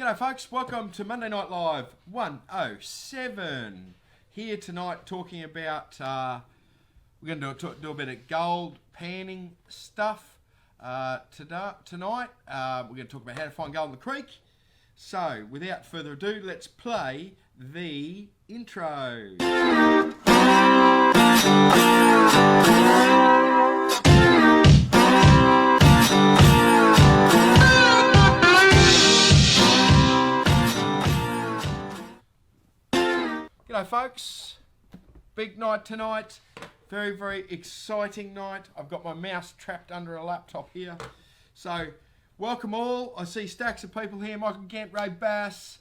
G'day folks, welcome to Monday Night Live 107. Here tonight talking about, we're going to do a bit of gold panning stuff tonight. We're going to talk about how to find gold in the creek. So, without further ado, let's play the intro. G'day folks, big night tonight, very exciting night. I've got my mouse trapped under a laptop here. So, welcome all. I see stacks of people here. Michael Gant, Ray Bass,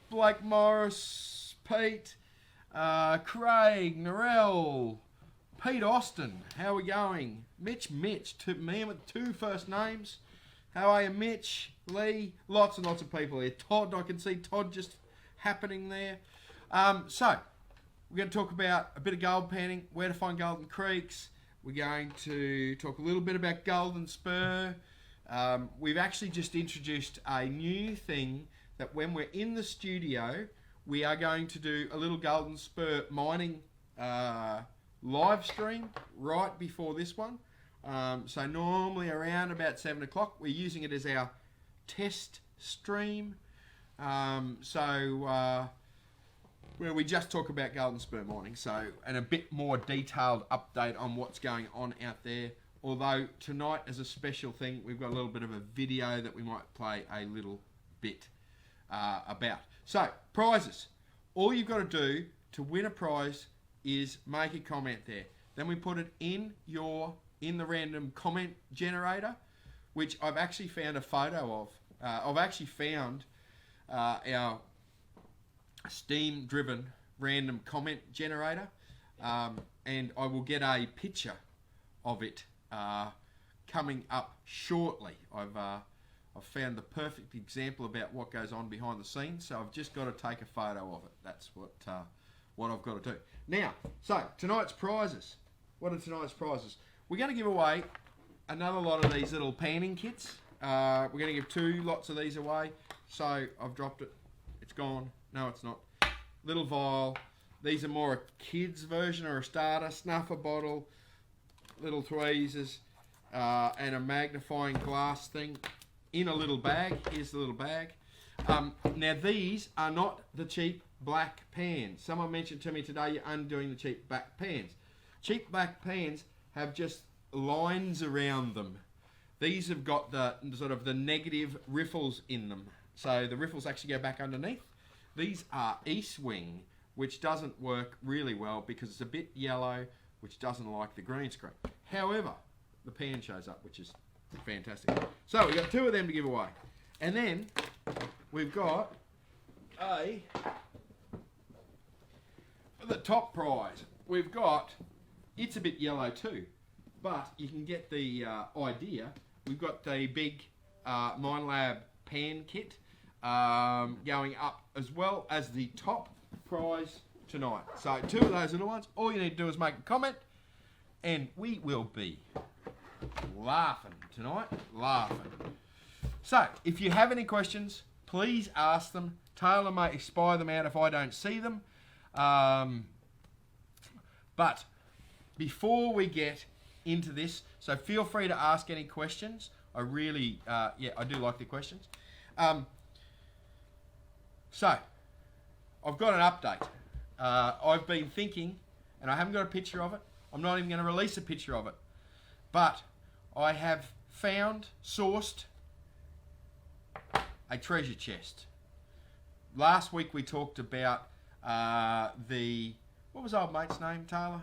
Blake Morris, Pete, Craig, Narelle, Pete Austin. How are we going? Mitch, me with two first names. How are you, Mitch? Lee, lots of people here. Todd, I can see Todd just happening there. So, we're going to talk about a bit of gold panning, where to find golden creeks. We're going to talk a little bit about golden spur. We've actually just introduced a new thing that when we're in the studio, we are going to do a little golden spur mining live stream right before this one. So normally around about 7 o'clock, we're using it as our test stream. Where we just talk about golden spur mining, and a bit more detailed update on what's going on out there. Although tonight, as a special thing, we've got a little bit of a video that we might play a little bit about. So, prizes. All you've got to do to win a prize is make a comment there. Then we put it in the random comment generator, which I've actually found a photo of. I've actually found our Steam-driven random comment generator, and I will get a picture of it coming up shortly. I've found the perfect example about what goes on behind the scenes, so I've just got to take a photo of it. That's what I've got to do. Now, so tonight's prizes. What are tonight's prizes? We're going to give away another lot of these little panning kits. We're going to give 2 lots of these away. So I've dropped it. It's gone. No, it's not. Little vial. These are more a kid's version or a starter. Snuffer bottle, little tweezers, and a magnifying glass thing in a little bag. Here's the little bag. Now these are not the cheap black pans. Someone mentioned to me today you're undoing the cheap black pans. Cheap black pans have just lines around them. These have got the sort of the negative riffles in them. So the riffles actually go back underneath. These are East Wing, which doesn't work really well because it's a bit yellow, which doesn't like the green screen. However, the pan shows up, which is fantastic. So we've got 2 of them to give away. And then we've got the top prize. We've got, it's a bit yellow too, but you can get the idea. We've got the big Minelab pan kit going up, as well as the top prize tonight. So 2 of those little ones. All you need to do is make a comment, and we will be laughing tonight. So if you have any questions, please ask them. Taylor may spy them out if I don't see them. But before we get into this, so feel free to ask any questions. I really, I do like the questions. So, I've got an update. I've been thinking, and I haven't got a picture of it. I'm not even going to release a picture of it. But I have sourced a treasure chest. Last week we talked about what was old mate's name, Taylor?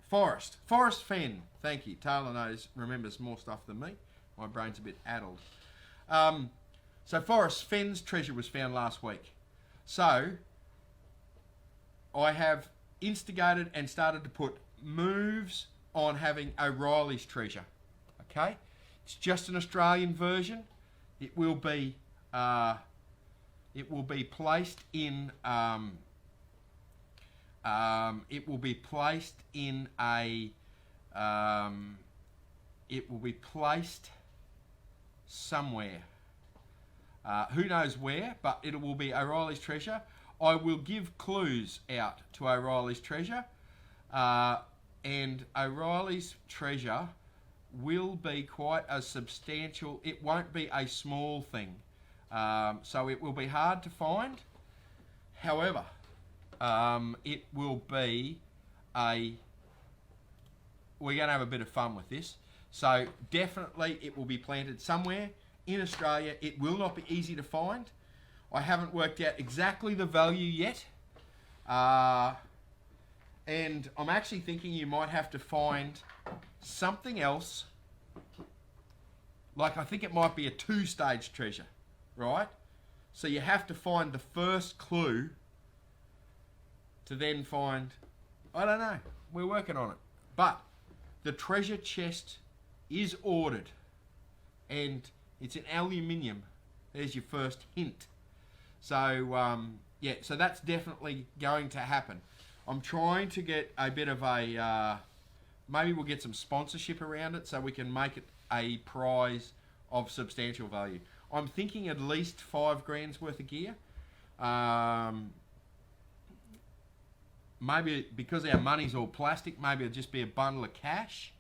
Forrest Fenn. Thank you. Taylor remembers more stuff than me. My brain's a bit addled. So Forrest Fenn's treasure was found last week. So I have instigated and started to put moves on having O'Reilly's treasure. Okay? It's just an Australian version. It will be placed in somewhere. Who knows where, but it will be O'Reilly's treasure. I will give clues out to O'Reilly's treasure. And O'Reilly's treasure will be quite a substantial, it won't be a small thing. So it will be hard to find. However, it will be we're going to have a bit of fun with this. So definitely it will be planted somewhere in Australia. It will not be easy to find. I haven't worked out exactly the value yet. And I'm actually thinking you might have to find something else. Like I think it might be a 2-stage treasure, right? So you have to find the first clue to then find, I don't know, we're working on it. But the treasure chest is ordered and it's in aluminium. There's your first hint. So, yeah, so that's definitely going to happen. I'm trying to get a bit of a, maybe we'll get some sponsorship around it so we can make it a prize of substantial value. I'm thinking at least $5,000 worth of gear. Maybe because our money's all plastic, maybe it'll just be a bundle of cash.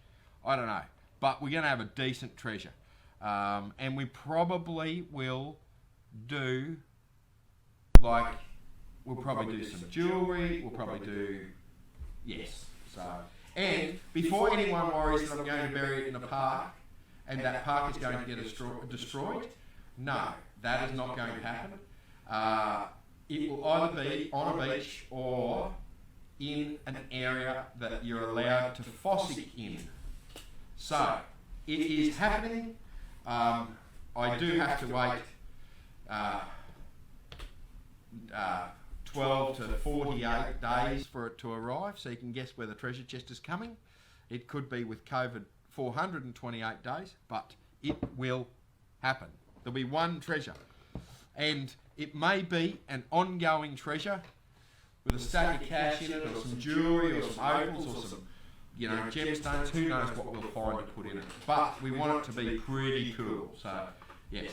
I don't know. But we're going to have a decent treasure. And we probably will do, like, we'll probably do some jewellery. We'll probably do, yes. So, and before anyone worries that I'm going to bury it in a park and that park is going to get destroyed, no, that is not going to happen. It will either be on a beach or in an area that you're allowed to fossick in. So, it is happening. I do have to wait 12 to 48 days for it to arrive, so you can guess where the treasure chest is coming. It could be with COVID 428 days, but it will happen. There'll be one treasure, and it may be an ongoing treasure with a stack of cash in it, or some jewellery, or some opals, or some, you know, gemstones. Who knows what we'll find to put in it? But we want it to be pretty cool. So, yes.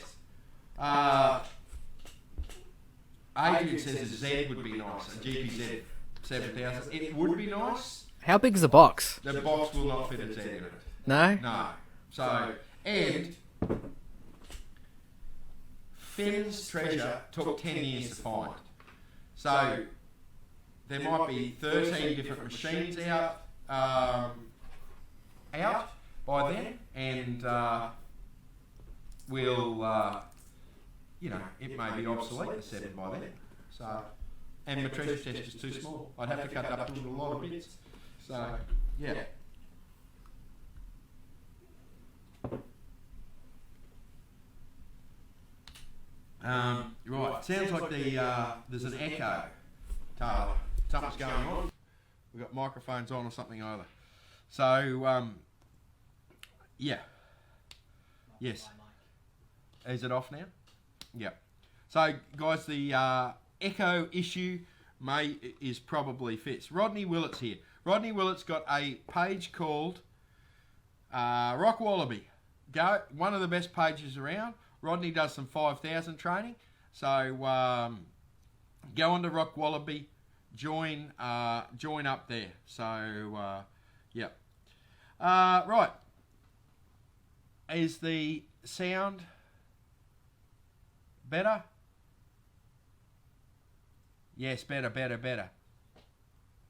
Adrian says a Z would be nice, a GPZ 7000. It would be nice. How big is the box? The box will not fit a Z in it. No? No. So, and Finn's treasure took 10 years to find. So, there might be 13 different machines out by then, and we'll, you know, it may be obsolete, the 7 by then. So, and my treasure chest is too small. I'd have to cut it up into a lot of bits. So, yeah. Right, sounds like there's an echo, Taylor. Something's going on. We've got microphones on or something either. So, yeah. Yes. Is it off now? Yeah. So, guys, the echo issue is probably fixed. Rodney Willett's here. Rodney Willett's got a page called Rock Wallaby. One of the best pages around. Rodney does some 5,000 training. So, go on to Rock Wallaby. Join up there. So, yeah. Right. Is the sound better? Yes, better.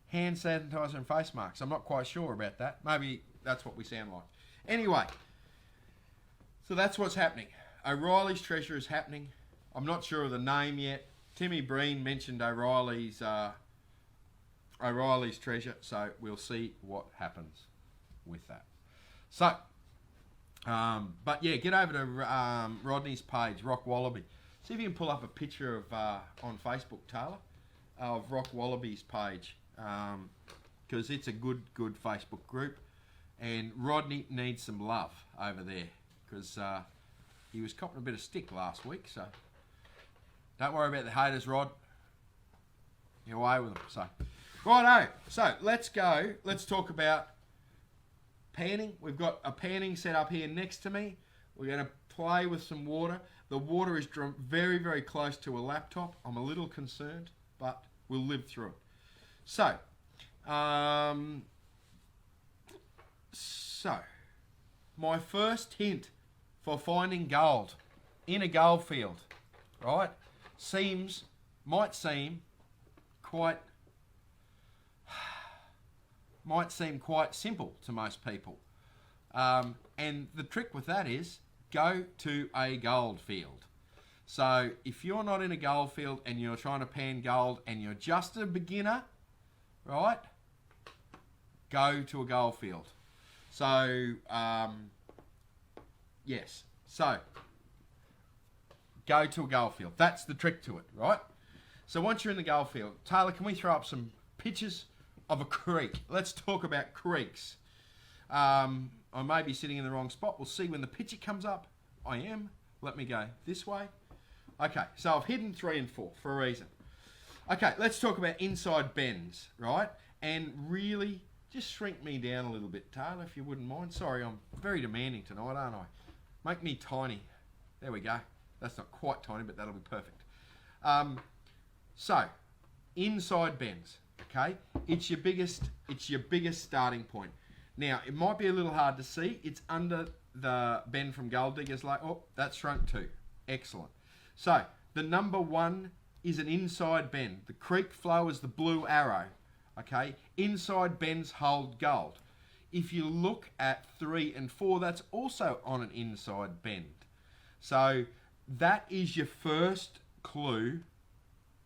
Hand sanitizer and face masks. I'm not quite sure about that. Maybe that's what we sound like. Anyway, so that's what's happening. O'Reilly's treasure is happening. I'm not sure of the name yet. Timmy Breen mentioned O'Reilly's treasure, so we'll see what happens with that. So, but yeah, get over to Rodney's page, Rock Wallaby. See if you can pull up a picture of on Facebook, Taylor, of Rock Wallaby's page, because it's a good Facebook group, and Rodney needs some love over there because he was copping a bit of stick last week. So don't worry about the haters, Rod. You're away with them. So, righto. So let's go. Let's talk about panning. We've got a panning set up here next to me. We're going to play with some water. The water is very, very close to a laptop. I'm a little concerned, but we'll live through it. So, my first hint for finding gold in a gold field, right, might seem quite simple to most people. And the trick with that is go to a gold field. So if you're not in a gold field and you're trying to pan gold and you're just a beginner, right, go to a gold field. So, yes. So, go to a gold field. That's the trick to it, right? So once you're in the gold field, Taylor, can we throw up some pictures of a creek? Let's talk about creeks. I may be sitting in the wrong spot. We'll see when the picture comes up. I am. Let me go this way. Okay, so I've hidden 3 and 4 for a reason. Okay, let's talk about inside bends, right? And really, just shrink me down a little bit, Taylor, if you wouldn't mind. Sorry, I'm very demanding tonight, aren't I? Make me tiny. There we go. That's not quite tiny, but that'll be perfect. So, inside bends, okay? It's your biggest starting point. Now, it might be a little hard to see. It's under the bend from Gold Diggers. Oh, that's shrunk too. Excellent. So, the number 1 is an inside bend. The creek flow is the blue arrow, okay? Inside bends hold gold. If you look at 3 and 4, that's also on an inside bend. So, that is your first clue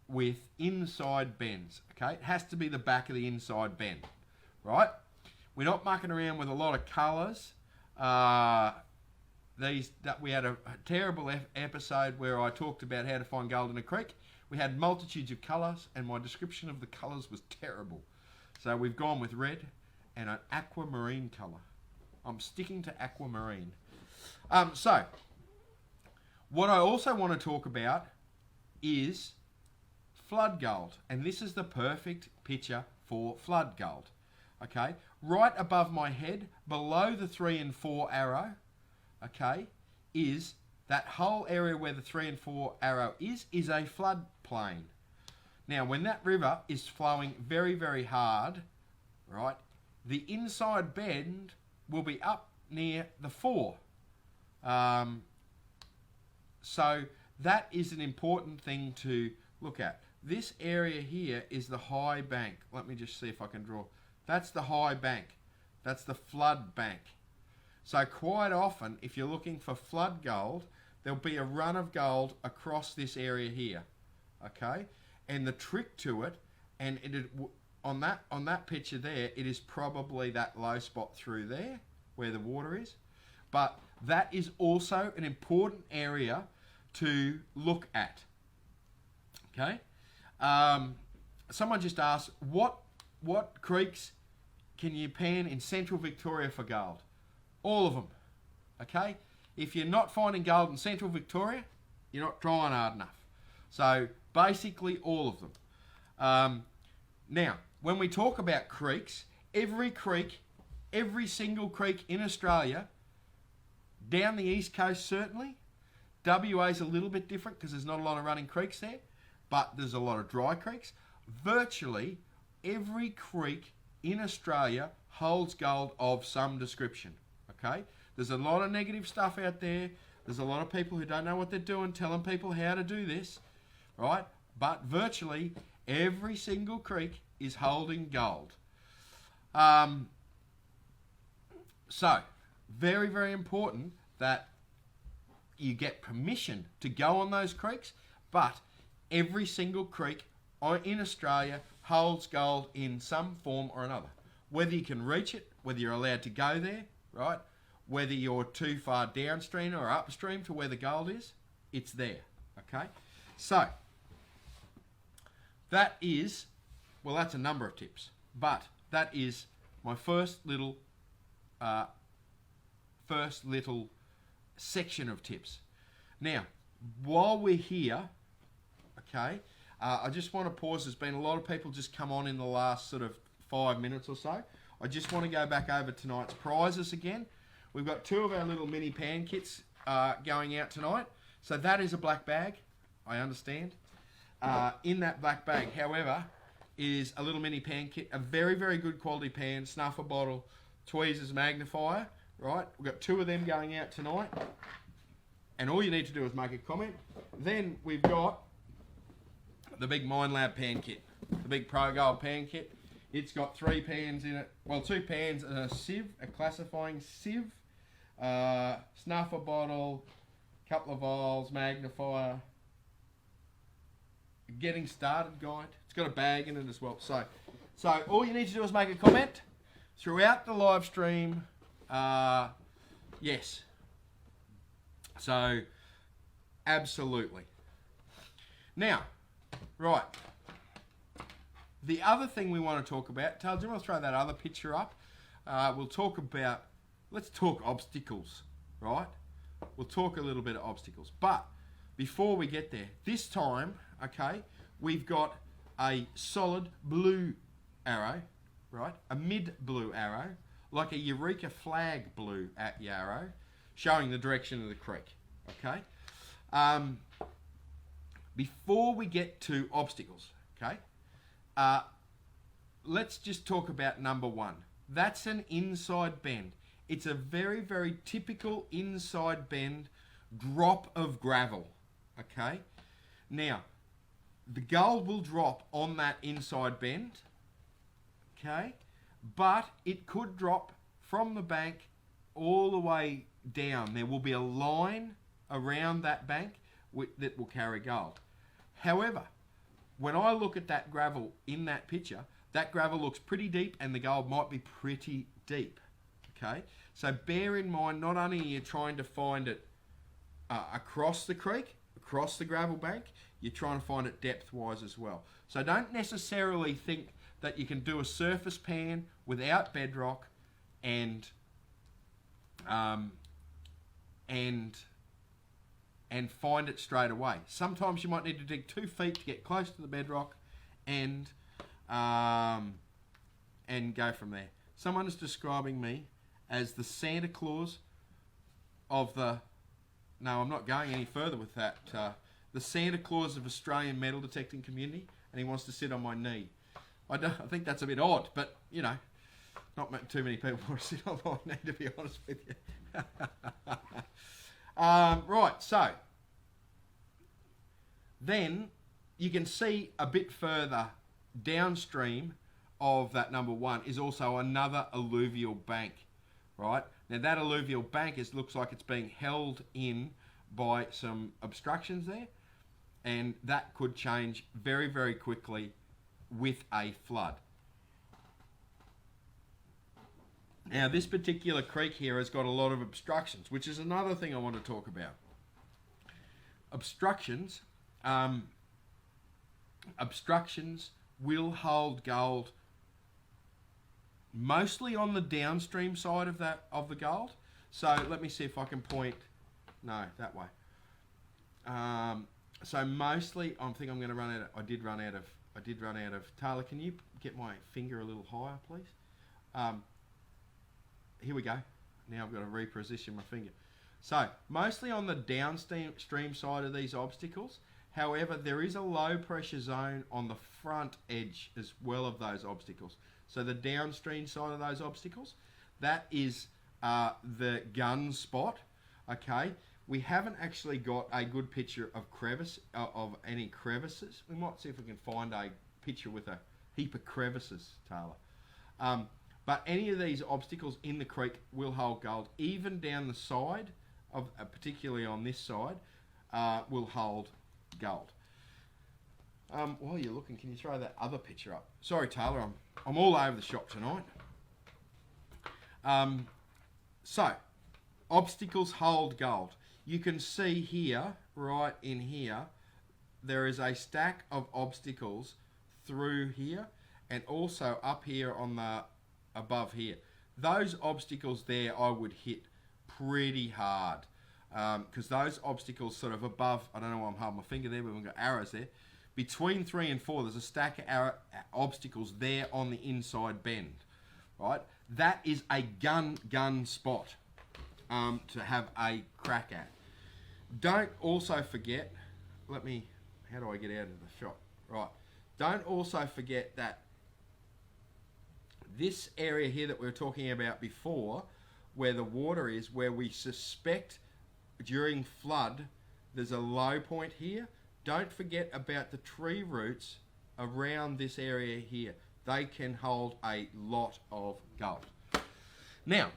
with inside bends, okay? It has to be the back of the inside bend, right? We're not mucking around with a lot of colours. We had a terrible episode where I talked about how to find gold in a creek. We had multitudes of colours, and my description of the colours was terrible. So we've gone with red and an aquamarine colour. I'm sticking to aquamarine. So, what I also want to talk about is flood gold. And this is the perfect picture for flood gold. Okay, right above my head, below the 3 and 4 arrow, okay, is that whole area where the 3 and 4 arrow is a flood plain. Now, when that river is flowing very, very hard, right, the inside bend will be up near the 4. So that is an important thing to look at. This area here is the high bank. Let me just see if I can draw. That's the high bank. That's the flood bank. So quite often, if you're looking for flood gold, there'll be a run of gold across this area here. Okay? And the trick to it, and on that picture there, it is probably that low spot through there where the water is. But that is also an important area to look at. Okay? Someone just asked, what creeks can you pan in central Victoria for gold? All of them. Okay? If you're not finding gold in central Victoria, you're not trying hard enough. So basically all of them. Now, when we talk about creeks, every single creek in Australia, down the east coast certainly, WA's a little bit different because there's not a lot of running creeks there, but there's a lot of dry creeks. Virtually every creek in Australia holds gold of some description. Okay? There's a lot of negative stuff out there. There's a lot of people who don't know what they're doing, telling people how to do this, right? But virtually every single creek is holding gold. So, very, very important that you get permission to go on those creeks, but every single creek in Australia holds gold in some form or another. Whether you can reach it, whether you're allowed to go there, right? Whether you're too far downstream or upstream to where the gold is, it's there, okay? So, that is, well, that's a number of tips, but that is my first little section of tips. Now, while we're here, okay, I just want to pause. There's been a lot of people just come on in the last sort of 5 minutes or so. I just want to go back over tonight's prizes again. We've got 2 of our little mini pan kits going out tonight. So that is a black bag, I understand. In that black bag, however, is a little mini pan kit, a very, very good quality pan, Snuffer Bottle, tweezers, magnifier, right? We've got 2 of them going out tonight. And all you need to do is make a comment. Then we've got the big Mind Lab pan kit, the big Pro Gold pan kit. It's got 3 pans in it. Well, 2 pans and a sieve, a classifying sieve, Snuffer Bottle, couple of vials, magnifier, getting started guide. It's got a bag in it as well. So all you need to do is make a comment throughout the live stream. Yes. So, absolutely. Now, right. The other thing we want to talk about, Taylor, do you want to throw that other picture up? Let's talk obstacles, right? We'll talk a little bit of obstacles. But before we get there, this time, okay, we've got a solid blue arrow, right? A mid-blue arrow, like a Eureka flag blue arrow, showing the direction of the creek, okay? Before we get to obstacles, okay, let's just talk about number 1. That's an inside bend. It's a very, very typical inside bend drop of gravel, okay? Now, the gold will drop on that inside bend, okay? But it could drop from the bank all the way down. There will be a line around that bank that will carry gold. However, when I look at that gravel in that picture, that gravel looks pretty deep and the gold might be pretty deep, okay? So bear in mind, not only are you trying to find it across the creek, across the gravel bank, you're trying to find it depth-wise as well. So don't necessarily think that you can do a surface pan without bedrock and find it straight away. Sometimes you might need to dig 2 feet to get close to the bedrock and go from there. Someone is describing me as the Santa Claus of the... No, I'm not going any further with that. The Santa Claus of Australian metal detecting community, and he wants to sit on my knee. I think that's a bit odd, but, you know, not too many people want to sit on my knee, to be honest with you. Right, so then you can see a bit further downstream of that number 1 is also another alluvial bank, right? Now that alluvial bank looks like it's being held in by some obstructions there, and that could change very, very quickly with a flood. Now this particular creek here has got a lot of obstructions, which is another thing I want to talk about. Obstructions will hold gold mostly on the downstream side of the gold. So let me see if I can point. No, that way. So mostly, I think I'm going to run out. I did run out of. Taylor, can you get my finger a little higher, please? Here we go. Now I've got to reposition my finger. So mostly on the downstream side of these obstacles. However, there is a low pressure zone on the front edge as well of those obstacles. So the downstream side of those obstacles, that is the gun spot. Okay, we haven't actually got a good picture of any crevices. We might see if we can find a picture with a heap of crevices, Taylor. But any of these obstacles in the creek will hold gold. Even down the side, particularly on this side, will hold gold. While you're looking, can you throw that other picture up? Sorry, Taylor, I'm all over the shop tonight. So, obstacles hold gold. You can see here, right in here, there is a stack of obstacles through here, and also up here on the above here. Those obstacles there I would hit pretty hard, because those obstacles sort of above, I don't know why I'm holding my finger there, but we've got arrows there. Between 3 and 4, there's a stack of obstacles there on the inside bend, right? That is a gun spot to have a crack at. Don't also forget, how do I get out of the shot? Right. Don't also forget that this area here that we were talking about before, where the water is, where we suspect during flood, there's a low point here. Don't forget about the tree roots around this area here. They can hold a lot of gold. Now,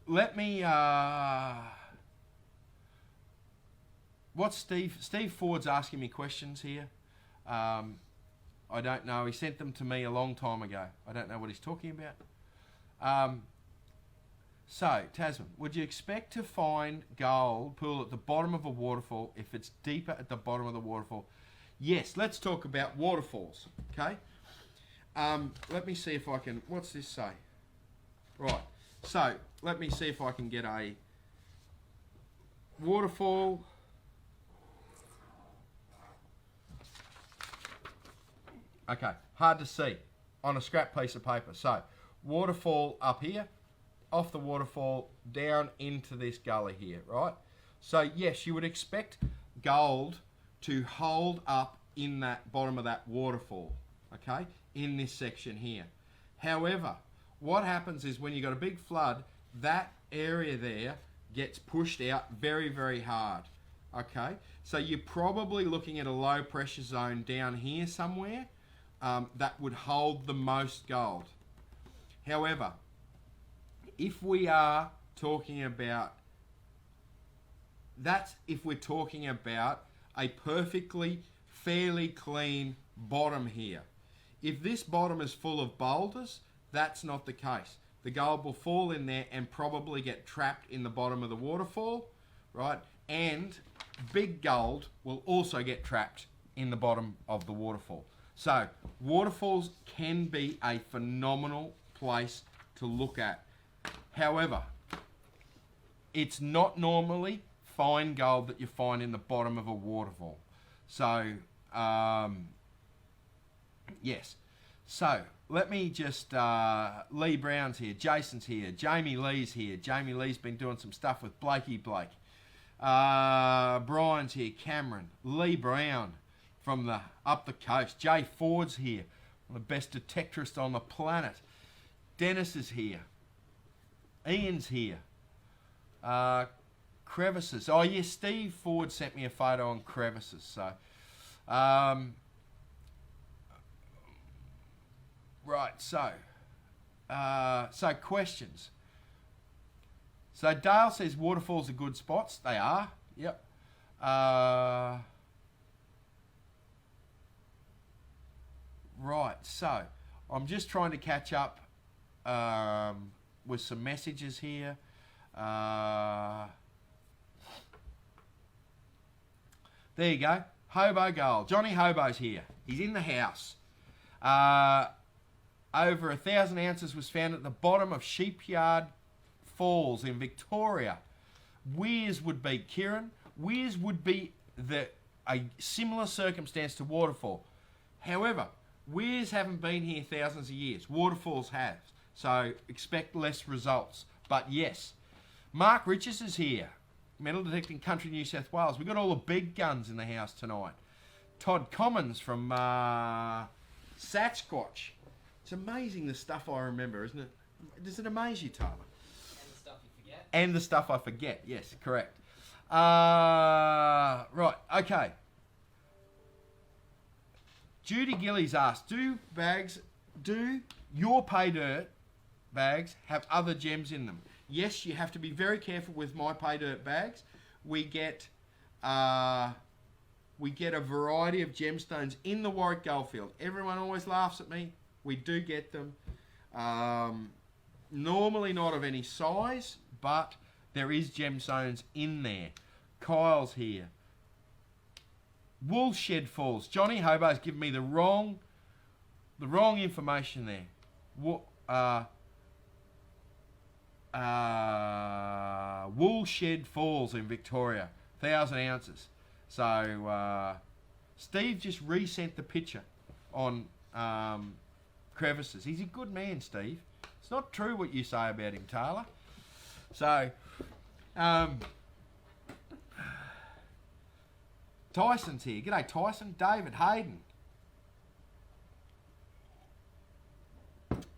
let me... what's Steve Ford's asking me questions here. I don't know. He sent them to me a long time ago. I don't know what he's talking about. So, Tasman, would you expect to find gold pool at the bottom of a waterfall if it's deeper at the bottom of the waterfall? Yes, let's talk about waterfalls, okay? Let me see if I can... What's this say? Right, so let me see if I can get a waterfall... Okay, hard to see on a scrap piece of paper. So, waterfall up here, off the waterfall, down into this gully here, right? So, yes, you would expect gold to hold up in that bottom of that waterfall, okay, in this section here. However, what happens is when you've got a big flood, that area there gets pushed out very, very hard, okay? So, you're probably looking at a low pressure zone down here somewhere. That would hold the most gold. However, if we are talking about, if we're talking about a perfectly, fairly clean bottom here. If this bottom is full of boulders, that's not the case. The gold will fall in there and probably get trapped in the bottom of the waterfall, right? And big gold will also get trapped in the bottom of the waterfall. So, waterfalls can be a phenomenal place to look at. However, it's not normally fine gold that you find in the bottom of a waterfall. So, yes. So, let me just... Lee Brown's here, Jason's here, Jamie Lee's here. Jamie Lee's been doing some stuff with Blakey Blake. Brian's here, Cameron, Lee Brown from up the coast. Jay Ford's here, one of the best detectorists on the planet. Dennis is here. Ian's here. Crevices. Oh, yes, Steve Ford sent me a photo on crevices. So, right, so questions. So Dale says waterfalls are good spots. They are. Yep. Right, so I'm just trying to catch up with some messages here. There you go. Hobo Gold. Johnny Hobo's here. He's in the house. Over 1,000 ounces was found at the bottom of Sheepyard Falls in Victoria. Weirs would be, Kieran, Weirs would be a similar circumstance to Waterfall. However, Weirs haven't been here thousands of years. Waterfalls have. So expect less results. But yes, Mark Riches is here. Metal Detecting Country, New South Wales. We've got all the big guns in the house tonight. Todd Commons from Sasquatch. It's amazing the stuff I remember, isn't it? Does it amaze you, Tyler? And the stuff you forget. And the stuff I forget. Yes, correct. Right, okay. Judy Gillies asked, do your pay dirt bags have other gems in them? Yes, you have to be very careful with my pay dirt bags. We get a variety of gemstones in the Warwick Goldfield. Everyone always laughs at me. We do get them. Normally not of any size, but there is gemstones in there. Kyle's here. Woolshed Falls. Johnny Hobo's given me the wrong information there. Woolshed Falls in Victoria, 1,000 ounces. So Steve just resent the picture on crevices. He's a good man, Steve. It's not true what you say about him, Taylor. So Tyson's here. G'day, Tyson. David, Hayden.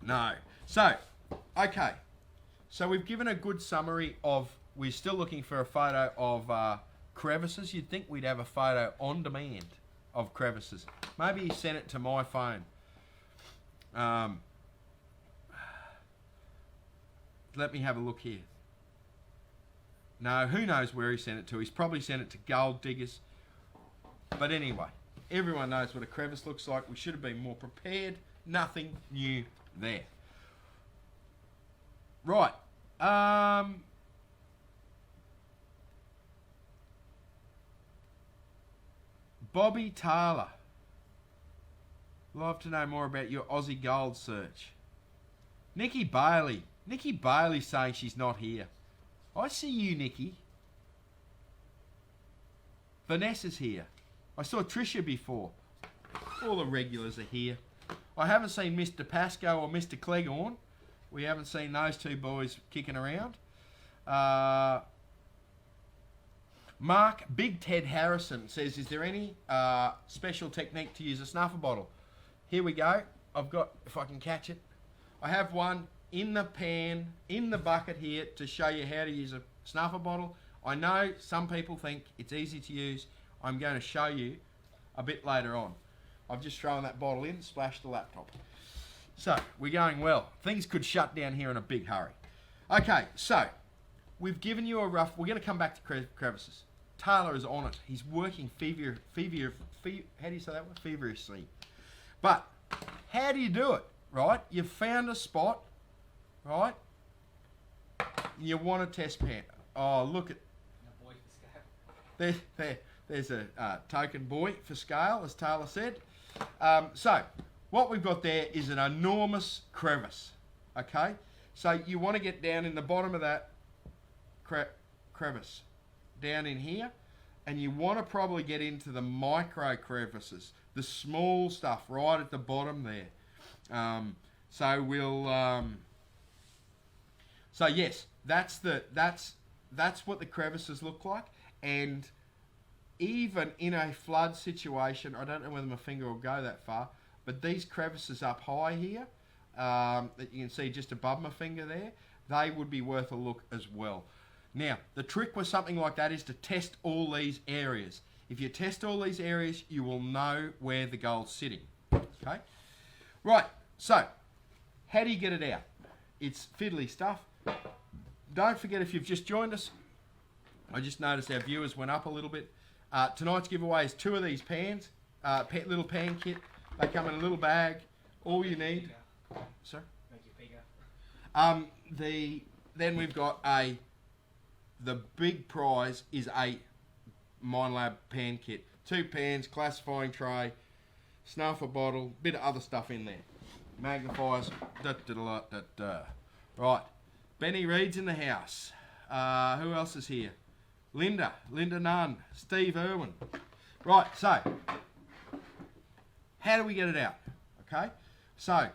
No. So, okay. So we've given a good summary of, we're still looking for a photo of crevices. You'd think we'd have a photo on demand of crevices. Maybe he sent it to my phone. Let me have a look here. No, who knows where he sent it to. He's probably sent it to Gold Diggers. But anyway, everyone knows what a crevice looks like. We should have been more prepared. Nothing new there. Right. Bobby Taylor. Love to know more about your Aussie gold search. Nikki Bailey. Nikki Bailey's saying she's not here. I see you, Nikki. Vanessa's here. I saw Tricia before. All the regulars are here. I haven't seen Mr. Pasco or Mr. Cleghorn. We haven't seen those two boys kicking around. Mark Big Ted Harrison says, is there any special technique to use a snuffer bottle? Here we go. I've got, if I can catch it, I have one in the pan, in the bucket here to show you how to use a snuffer bottle. I know some people think it's easy to use. I'm going to show you a bit later on. I've just thrown that bottle in, splashed the laptop. So, we're going well. Things could shut down here in a big hurry. Okay, so, we've given you a rough... We're going to come back to crevices. Taylor is on it. He's working how do you say that word? Feverishly. But, how do you do it, right? You've found a spot, right? You want a test pan. Oh, look at... There's a token boy for scale, as Taylor said. So, what we've got there is an enormous crevice, okay? So, you want to get down in the bottom of that crevice, down in here, and you want to probably get into the micro crevices, the small stuff right at the bottom there. So, we'll... So, yes, that's what the crevices look like, and... Even in a flood situation, I don't know whether my finger will go that far, but these crevices up high here, that you can see just above my finger there, they would be worth a look as well. Now, the trick with something like that is to test all these areas. If you test all these areas, you will know where the gold's sitting. Okay? Right, so, how do you get it out? It's fiddly stuff. Don't forget, if you've just joined us, I just noticed our viewers went up a little bit. Tonight's giveaway is 2 of these pans, little pan kit. They come in a little bag. All you need. Sir? Make it bigger. Then we've got the big prize is a Minelab pan kit. 2 pans, classifying tray, snuffer bottle, bit of other stuff in there. Magnifiers. Right. Benny Reed's in the house. Who else is here? Linda Nunn, Steve Irwin. Right, so, how do we get it out? Okay, so,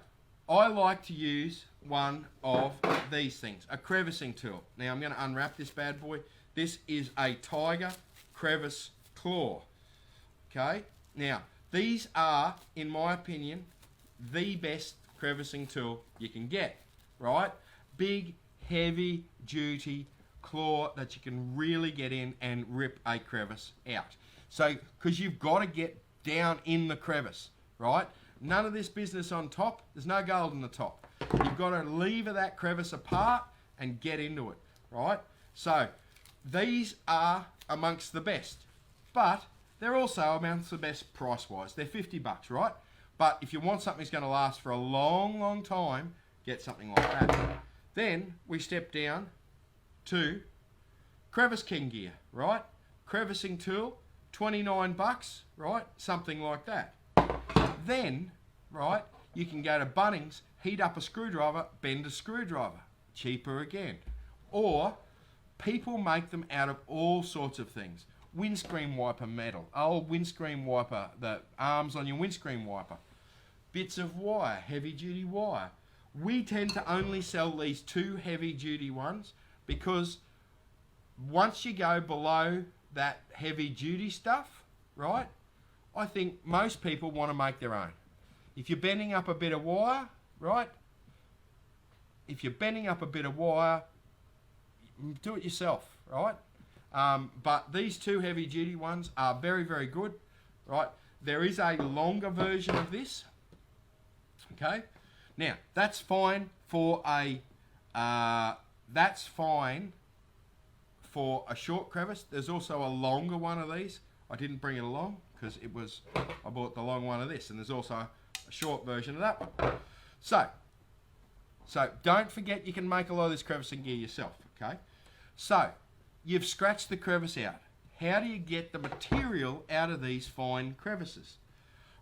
I like to use one of these things, a crevicing tool. Now, I'm going to unwrap this bad boy. This is a Tiger Crevice Claw. Okay, now, these are, in my opinion, the best crevicing tool you can get, right? Big, heavy duty claw that you can really get in and rip a crevice out. So, because you've got to get down in the crevice, right? None of this business on top. There's no gold in the top. You've got to lever that crevice apart and get into it, right? So, these are amongst the best, but they're also amongst the best price-wise. They're $50, right? But if you want something that's going to last for a long, long time, get something like that. Then we step down to Crevice King gear, right? Crevicing tool, $29, right? Something like that. Then, right, you can go to Bunnings, heat up a screwdriver, bend a screwdriver. Cheaper again. Or, people make them out of all sorts of things. Windscreen wiper metal, old windscreen wiper, the arms on your windscreen wiper. Bits of wire, heavy duty wire. We tend to only sell these 2 heavy duty ones because once you go below that heavy duty stuff, right, I think most people want to make their own. If you're bending up a bit of wire, right, if you're bending up a bit of wire, do it yourself, right? But these two heavy duty ones are very, very good, right? There is a longer version of this, okay? Now, that's fine for a, short crevice. There's also a longer one of these. I didn't bring it along because I bought the long one of this, and there's also a short version of that one. So don't forget you can make a lot of this crevicing gear yourself, okay? So, you've scratched the crevice out. How do you get the material out of these fine crevices?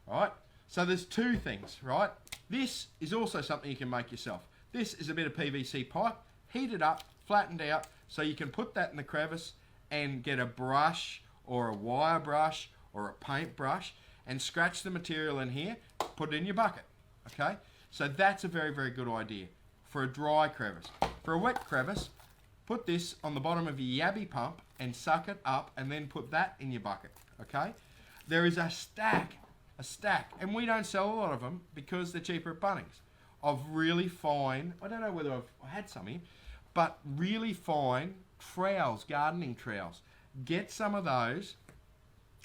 Right? So there's two things, right? This is also something you can make yourself. This is a bit of PVC pipe, heated up, flattened out, so you can put that in the crevice and get a brush or a wire brush or a paint brush and scratch the material in here, put it in your bucket, okay? So that's a very, very good idea for a dry crevice. For a wet crevice, put this on the bottom of your yabby pump and suck it up and then put that in your bucket, okay? There is a stack, and we don't sell a lot of them because they're cheaper at Bunnings, of really fine, I don't know whether I had some here, but really fine trowels, gardening trowels. Get some of those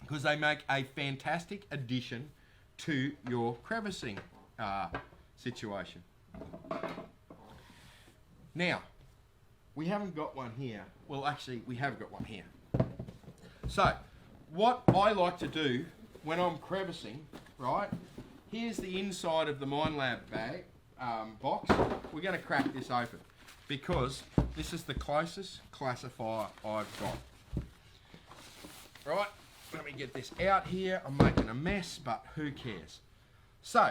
because they make a fantastic addition to your crevicing situation. Now, we haven't got one here. Well, actually, we have got one here. So, what I like to do when I'm crevicing, right, here's the inside of the MindLab bag, box. We're going to crack this open because this is the closest classifier I've got. Right, let me get this out here. I'm making a mess, but who cares? So,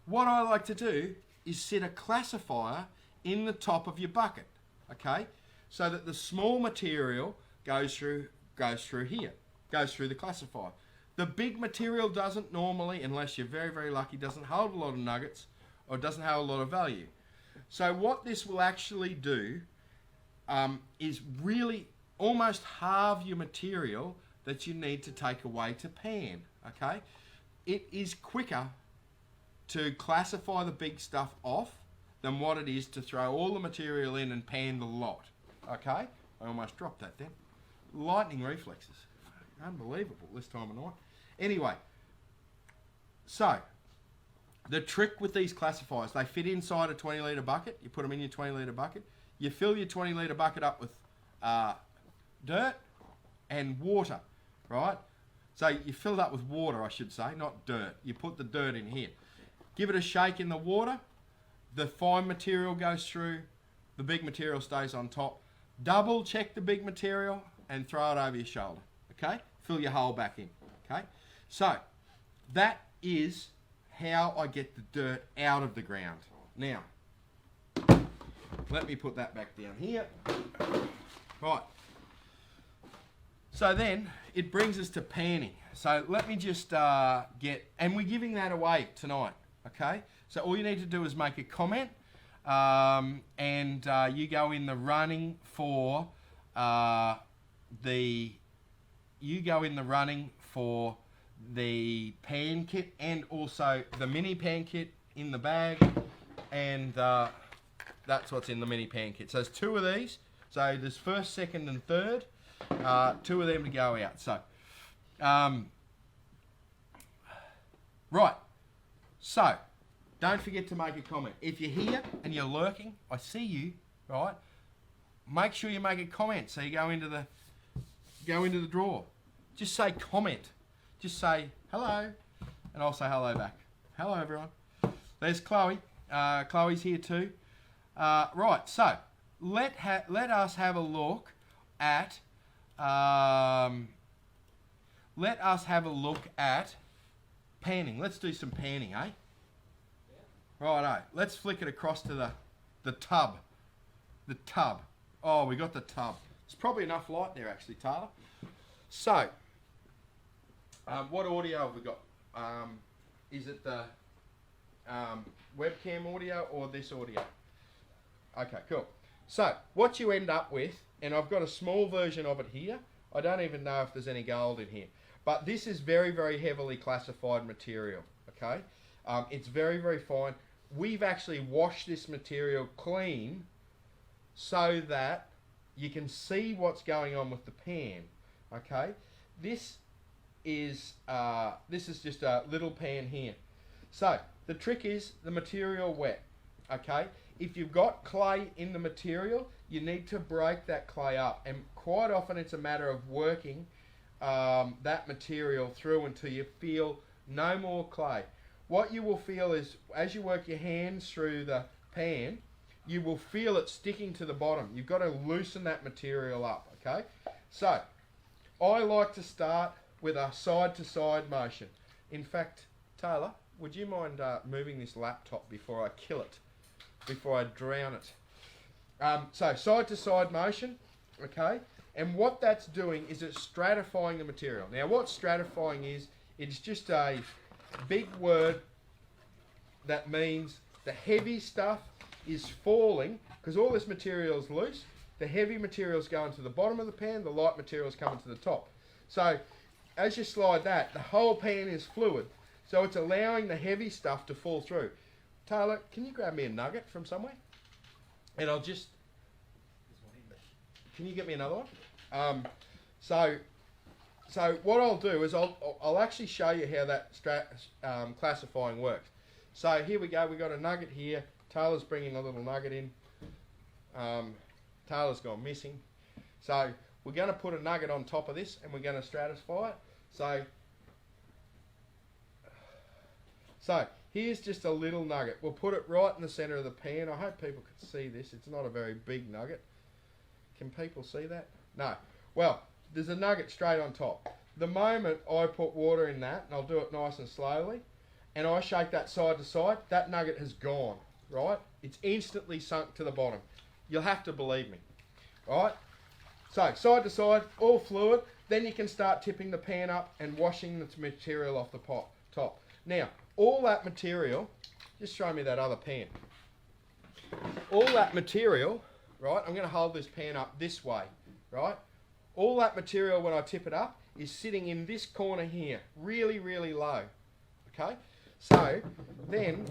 what I like to do is set a classifier in the top of your bucket, okay? So that the small material goes through here, goes through the classifier. The big material doesn't normally, unless you're very, very lucky, doesn't hold a lot of nuggets or doesn't have a lot of value. So what this will actually do is really almost halve your material that you need to take away to pan, okay? It is quicker to classify the big stuff off than what it is to throw all the material in and pan the lot, okay? I almost dropped that then. Lightning reflexes. Unbelievable this time of night. Anyway, so the trick with these classifiers, they fit inside a 20 litre bucket. You put them in your 20 litre bucket. You fill your 20 litre bucket up with dirt and water, right? So you fill it up with water, I should say, not dirt. You put the dirt in here. Give it a shake in the water. The fine material goes through. The big material stays on top. Double check the big material and throw it over your shoulder, okay? Fill your hole back in, okay? So that is how I get the dirt out of the ground. Now, let me put that back down here. Right. So then it brings us to panning. So let me just and we're giving that away tonight, okay? So all you need to do is make a comment and you go in the running for the pan kit and also the mini pan kit in the bag, and that's what's in the mini pan kit. So there's two of these. So there's first, second and third. Two of them to go out. So, right. So, don't forget to make a comment. If you're here and you're lurking, I see you, right? Make sure you make a comment so you go into the drawer. Just say comment. Just say hello, and I'll say hello back. Hello, everyone. There's Chloe. Chloe's here too. Right. So let us have a look at panning. Let's do some panning, eh? Righto. Let's flick it across to the tub. The tub. Oh, we got the tub. There's probably enough light there, actually, Taylor. So, what audio have we got? Is it the webcam audio or this audio? Okay, cool. So, what you end up with, and I've got a small version of it here. I don't even know if there's any gold in here. But this is very, very heavily classified material, okay? It's very, very fine. We've actually washed this material clean so that you can see what's going on with the pan, okay? This is just a little pan here. So the trick is the material wet, okay? If you've got clay in the material, you need to break that clay up, and quite often it's a matter of working that material through until you feel no more clay. What you will feel is, as you work your hands through the pan, you will feel it sticking to the bottom. You've got to loosen that material up, okay? So, I like to start with a side-to-side motion. In fact, Taylor, would you mind moving this laptop before I kill it, before I drown it? So, side-to-side motion, okay? And what that's doing is it's stratifying the material. Now, what stratifying is, it's just a big word that means the heavy stuff is falling, because all this material is loose. The heavy material is going to the bottom of the pan, the light material is coming to the top. So as you slide that, the whole pan is fluid. So it's allowing the heavy stuff to fall through. Taylor, can you grab me a nugget from somewhere? And I'll just... Can you get me another one? So what I'll do is I'll actually show you how that classifying works. So here we go. We've got a nugget here. Taylor's bringing a little nugget in. Taylor's gone missing. So we're going to put a nugget on top of this and we're going to stratify it. So here's just a little nugget. We'll put it right in the centre of the pan. I hope people can see this. It's not a very big nugget. Can people see that? No. Well, there's a nugget straight on top. The moment I put water in that, and I'll do it nice and slowly, and I shake that side to side, that nugget has gone, right? It's instantly sunk to the bottom. You'll have to believe me, right? So, side to side, all fluid, then you can start tipping the pan up and washing the material off the top. Now, all that material, just show me that other pan. All that material, right, I'm going to hold this pan up this way, right? All that material, when I tip it up, is sitting in this corner here, really, really low, okay? So, then,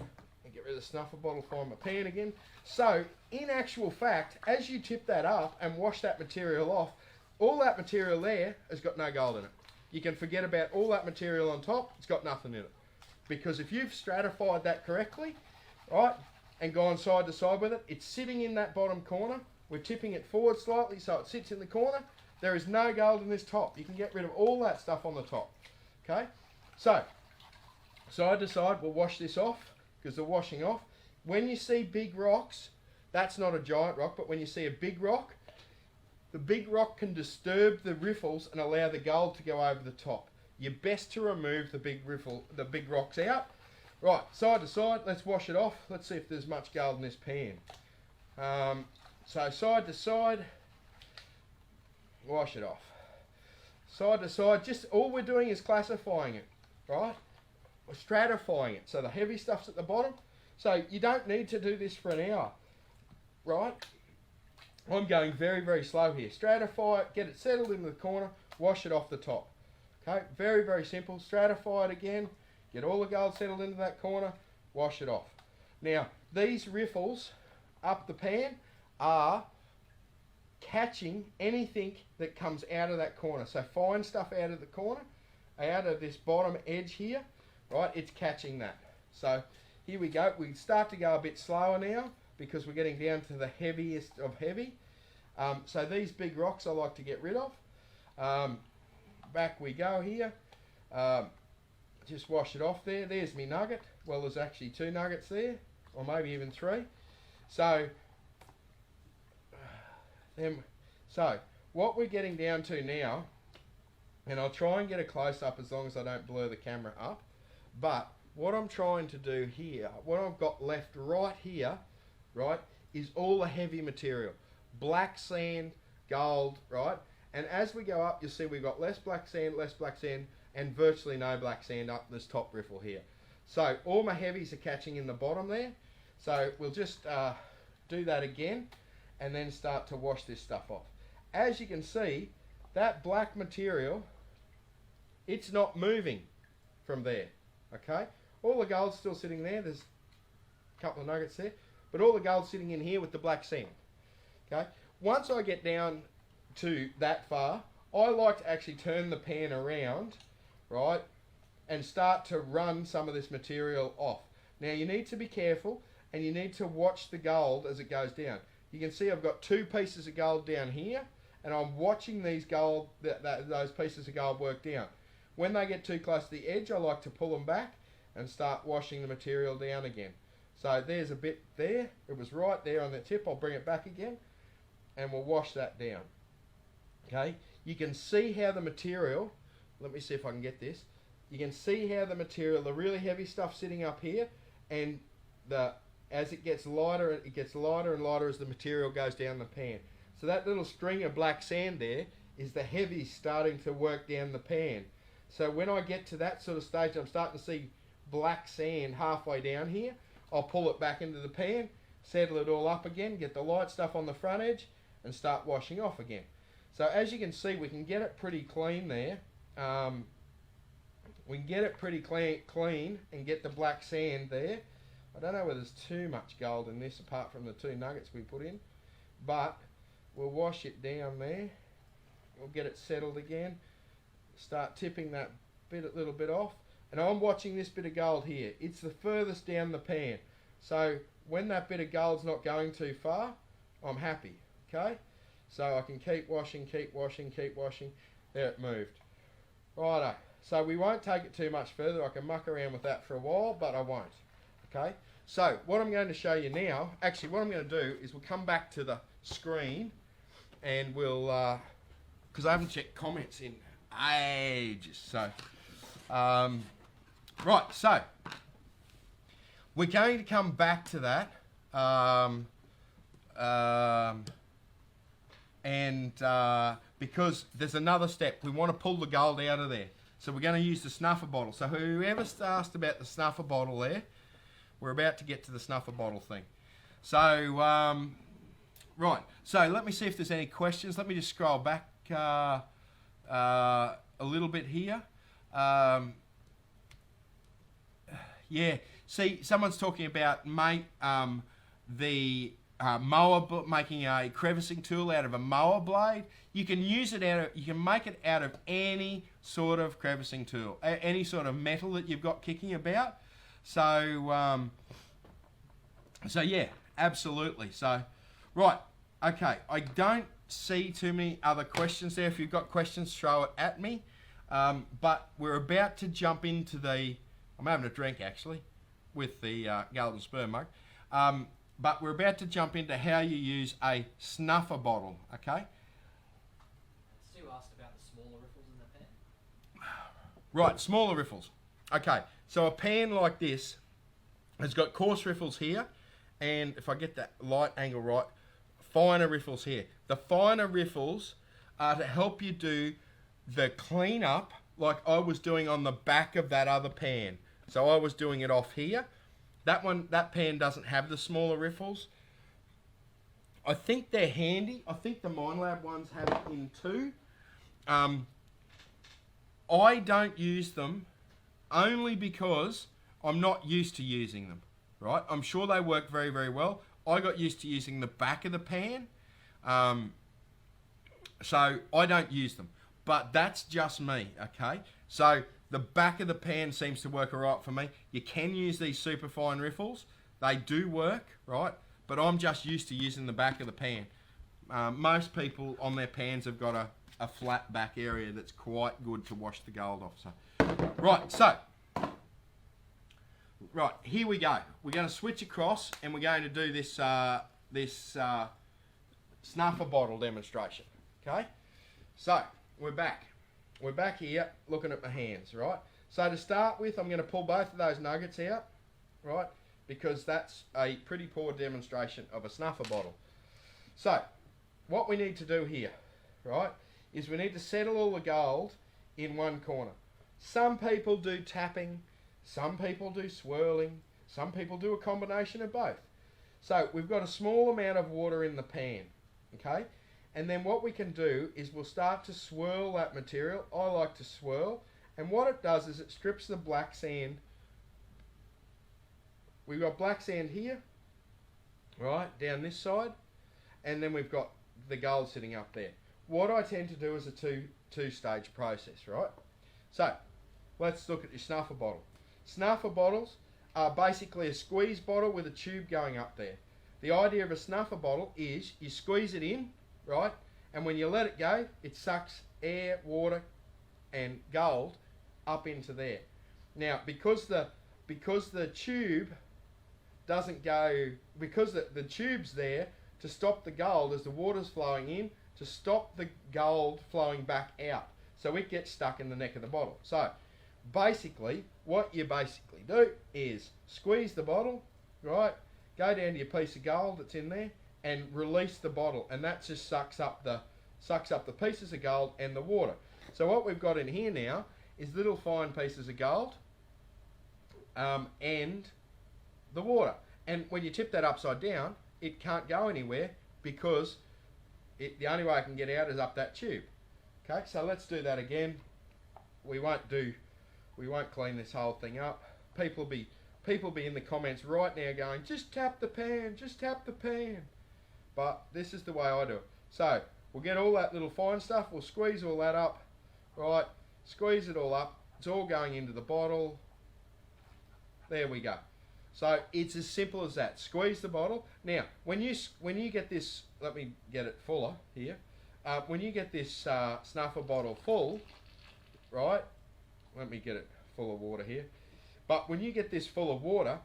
get rid of the snuffer bottle, find my pan again. So, in actual fact, as you tip that up and wash that material off, all that material there has got no gold in it. You can forget about all that material on top, it's got nothing in it. Because if you've stratified that correctly, right, and gone side to side with it, it's sitting in that bottom corner. We're tipping it forward slightly so it sits in the corner. There is no gold in this top. You can get rid of all that stuff on the top. Okay? So, side to side, we'll wash this off because they're washing off. When you see big rocks, that's not a giant rock, but when you see a big rock, the big rock can disturb the riffles and allow the gold to go over the top. You're best to remove the big rocks out. Right, side to side, let's wash it off. Let's see if there's much gold in this pan. So side to side, wash it off. Side to side, just all we're doing is classifying it, right? We're stratifying it. So the heavy stuff's at the bottom. So you don't need to do this for an hour, right? I'm going very, very slow here. Stratify it, get it settled into the corner, wash it off the top. Okay, very, very simple. Stratify it again, get all the gold settled into that corner, wash it off. Now, these riffles up the pan are catching anything that comes out of that corner. So fine stuff out of the corner, out of this bottom edge here, right, it's catching that. So here we go. We start to go a bit slower now because we're getting down to the heaviest of heavy. So these big rocks I like to get rid of. Back we go here. Just wash it off there. There's me nugget. Well, there's actually 2 nuggets there, or maybe even 3. So what we're getting down to now, and I'll try and get a close-up as long as I don't blur the camera up, but what I'm trying to do here, what I've got left right here, right, is all the heavy material. Black sand, gold, right? And as we go up, you'll see we've got less black sand, and virtually no black sand up this top riffle here. So all my heavies are catching in the bottom there. So we'll just do that again and then start to wash this stuff off. As you can see, that black material it's not moving from there, okay? All the gold's still sitting there. There's a couple of nuggets there, but all the gold's sitting in here with the black sand, okay? Once I get down to that far, I like to actually turn the pan around, right, and start to run some of this material off. Now you need to be careful and you need to watch the gold as it goes down. You can see I've got 2 pieces of gold down here, and I'm watching these those pieces of gold work down. When they get too close to the edge, I like to pull them back and start washing the material down again. So there's a bit there. It was right there on the tip. I'll bring it back again and we'll wash that down. Okay, you can see how the material, let me see if I can get this. You can see how the material, the really heavy stuff sitting up here, and as it gets lighter and lighter as the material goes down the pan. So that little string of black sand there is the heavy starting to work down the pan. So when I get to that sort of stage, I'm starting to see black sand halfway down here. I'll pull it back into the pan, settle it all up again, get the light stuff on the front edge, and start washing off again. So as you can see, we can get it pretty clean there. We can get it pretty clean and get the black sand there. I don't know whether there's too much gold in this apart from the 2 nuggets we put in, but we'll wash it down there. We'll get it settled again. Start tipping that little bit off. And I'm watching this bit of gold here. It's the furthest down the pan. So when that bit of gold's not going too far, I'm happy, okay? So I can keep washing, keep washing, keep washing. There, it moved. Righto. So we won't take it too much further. I can muck around with that for a while, but I won't. Okay? So what I'm going to show you now, actually what I'm going to do is we'll come back to the screen and we'll, because I haven't checked comments in ages. So, right, so we're going to come back to that. Because there's another step. We want to pull the gold out of there. So we're going to use the snuffer bottle. So whoever asked about the snuffer bottle there, we're about to get to the snuffer bottle thing. So, right. So let me see if there's any questions. Let me just scroll back a little bit here. Yeah. See, someone's talking about, mate, the mower, making a crevicing tool out of a mower blade. You can use it you can make it out of any sort of crevicing tool, any sort of metal that you've got kicking about. So, so yeah, absolutely. So, right, okay. I don't see too many other questions there. If you've got questions, throw it at me. But we're about to jump into I'm having a drink actually with the Golden Sperm mug. But we're about to jump into how you use a snuffer bottle, okay? Stu asked about the smaller riffles in the pan. Right, smaller riffles. Okay, so a pan like this has got coarse riffles here, and if I get that light angle right, finer riffles here. The finer riffles are to help you do the cleanup like I was doing on the back of that other pan. So I was doing it off here. That pan doesn't have the smaller riffles. I think they're handy. I think the Minelab ones have it in too. I don't use them only because I'm not used to using them, right? I'm sure they work very, very well. I got used to using the back of the pan, so I don't use them. But that's just me, okay? So the back of the pan seems to work all right for me. You can use these super fine riffles. They do work, right? But I'm just used to using the back of the pan. Most people on their pans have got a flat back area that's quite good to wash the gold off. So, right, here we go. We're going to switch across and we're going to do this snuffer bottle demonstration, okay? So, we're back. We're back here looking at my hands, right? So to start with, I'm going to pull both of those nuggets out, right? Because that's a pretty poor demonstration of a snuffer bottle. So, what we need to do here, right, is we need to settle all the gold in one corner. Some people do tapping, some people do swirling, some people do a combination of both. So, we've got a small amount of water in the pan, okay? And then what we can do is we'll start to swirl that material. I like to swirl, And what it does is it strips the black sand. We've got black sand here, right, down this side, and then we've got the gold sitting up there. What I tend to do is a two-stage process, right? So, let's look at your snuffer bottle. Snuffer bottles are basically a squeeze bottle with a tube going up there. The idea of a snuffer bottle is you squeeze it in, right, and when you let it go, it sucks air, water, and gold up into there. Now, because the tube doesn't go, because the tube's there to stop the gold as the water's flowing in, to stop the gold flowing back out. So it gets stuck in the neck of the bottle. So basically, what you basically do is squeeze the bottle, right, go down to your piece of gold that's in there and release the bottle, and that just sucks up the pieces of gold and the water. So what we've got in here now is little fine pieces of gold and the water. And when you tip that upside down, it can't go anywhere because the only way I can get out is up that tube. Okay, so let's do that again. We won't clean this whole thing up. People be in the comments right now going, just tap the pan, just tap the pan. But this is the way I do it. So we'll get all that little fine stuff, we'll squeeze all that up, right? Squeeze it all up. It's all going into the bottle. There we go. So it's as simple as that. Squeeze the bottle. Now, when you get this, let me get it fuller here. When you get this snuffer bottle full, right? Let me get it full of water here. But when you get this full of water,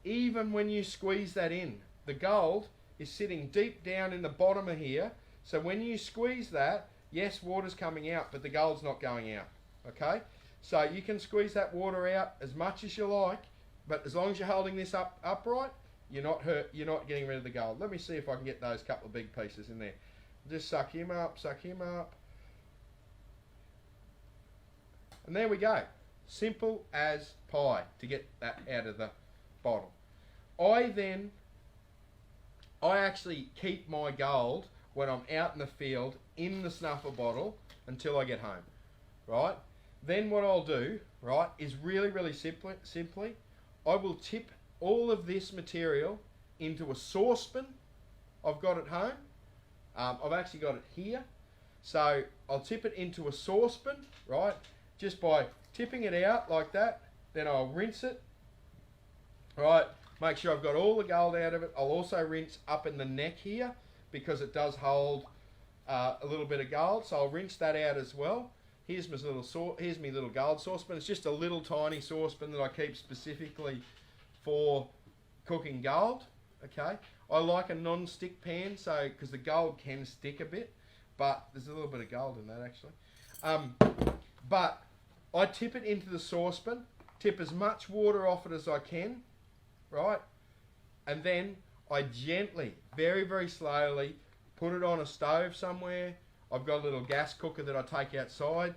even when you squeeze that in, the gold is sitting deep down in the bottom of here. So when you squeeze that, yes, water's coming out, but the gold's not going out. Okay? So you can squeeze that water out as much as you like, but as long as you're holding this upright, you're not getting rid of the gold. Let me see if I can get those couple of big pieces in there. Just suck him up. And there we go. Simple as pie to get that out of the bottle. I actually keep my gold when I'm out in the field in the snuffer bottle until I get home, right? Then what I'll do, right, is really simply, I will tip all of this material into a saucepan I've got at home. I've actually got it here. So I'll tip it into a saucepan, right, just by tipping it out like that. Then I'll rinse it, right, make sure I've got all the gold out of it. I'll also rinse up in the neck here because it does hold a little bit of gold. So I'll rinse that out as well. Here's my little gold saucepan. It's just a little tiny saucepan that I keep specifically for cooking gold. Okay, I like a non-stick pan, so because the gold can stick a bit, but there's a little bit of gold in that actually. But I tip it into the saucepan, tip as much water off it as I can, right, and then I gently, very slowly, put it on a stove somewhere. I've got a little gas cooker that I take outside,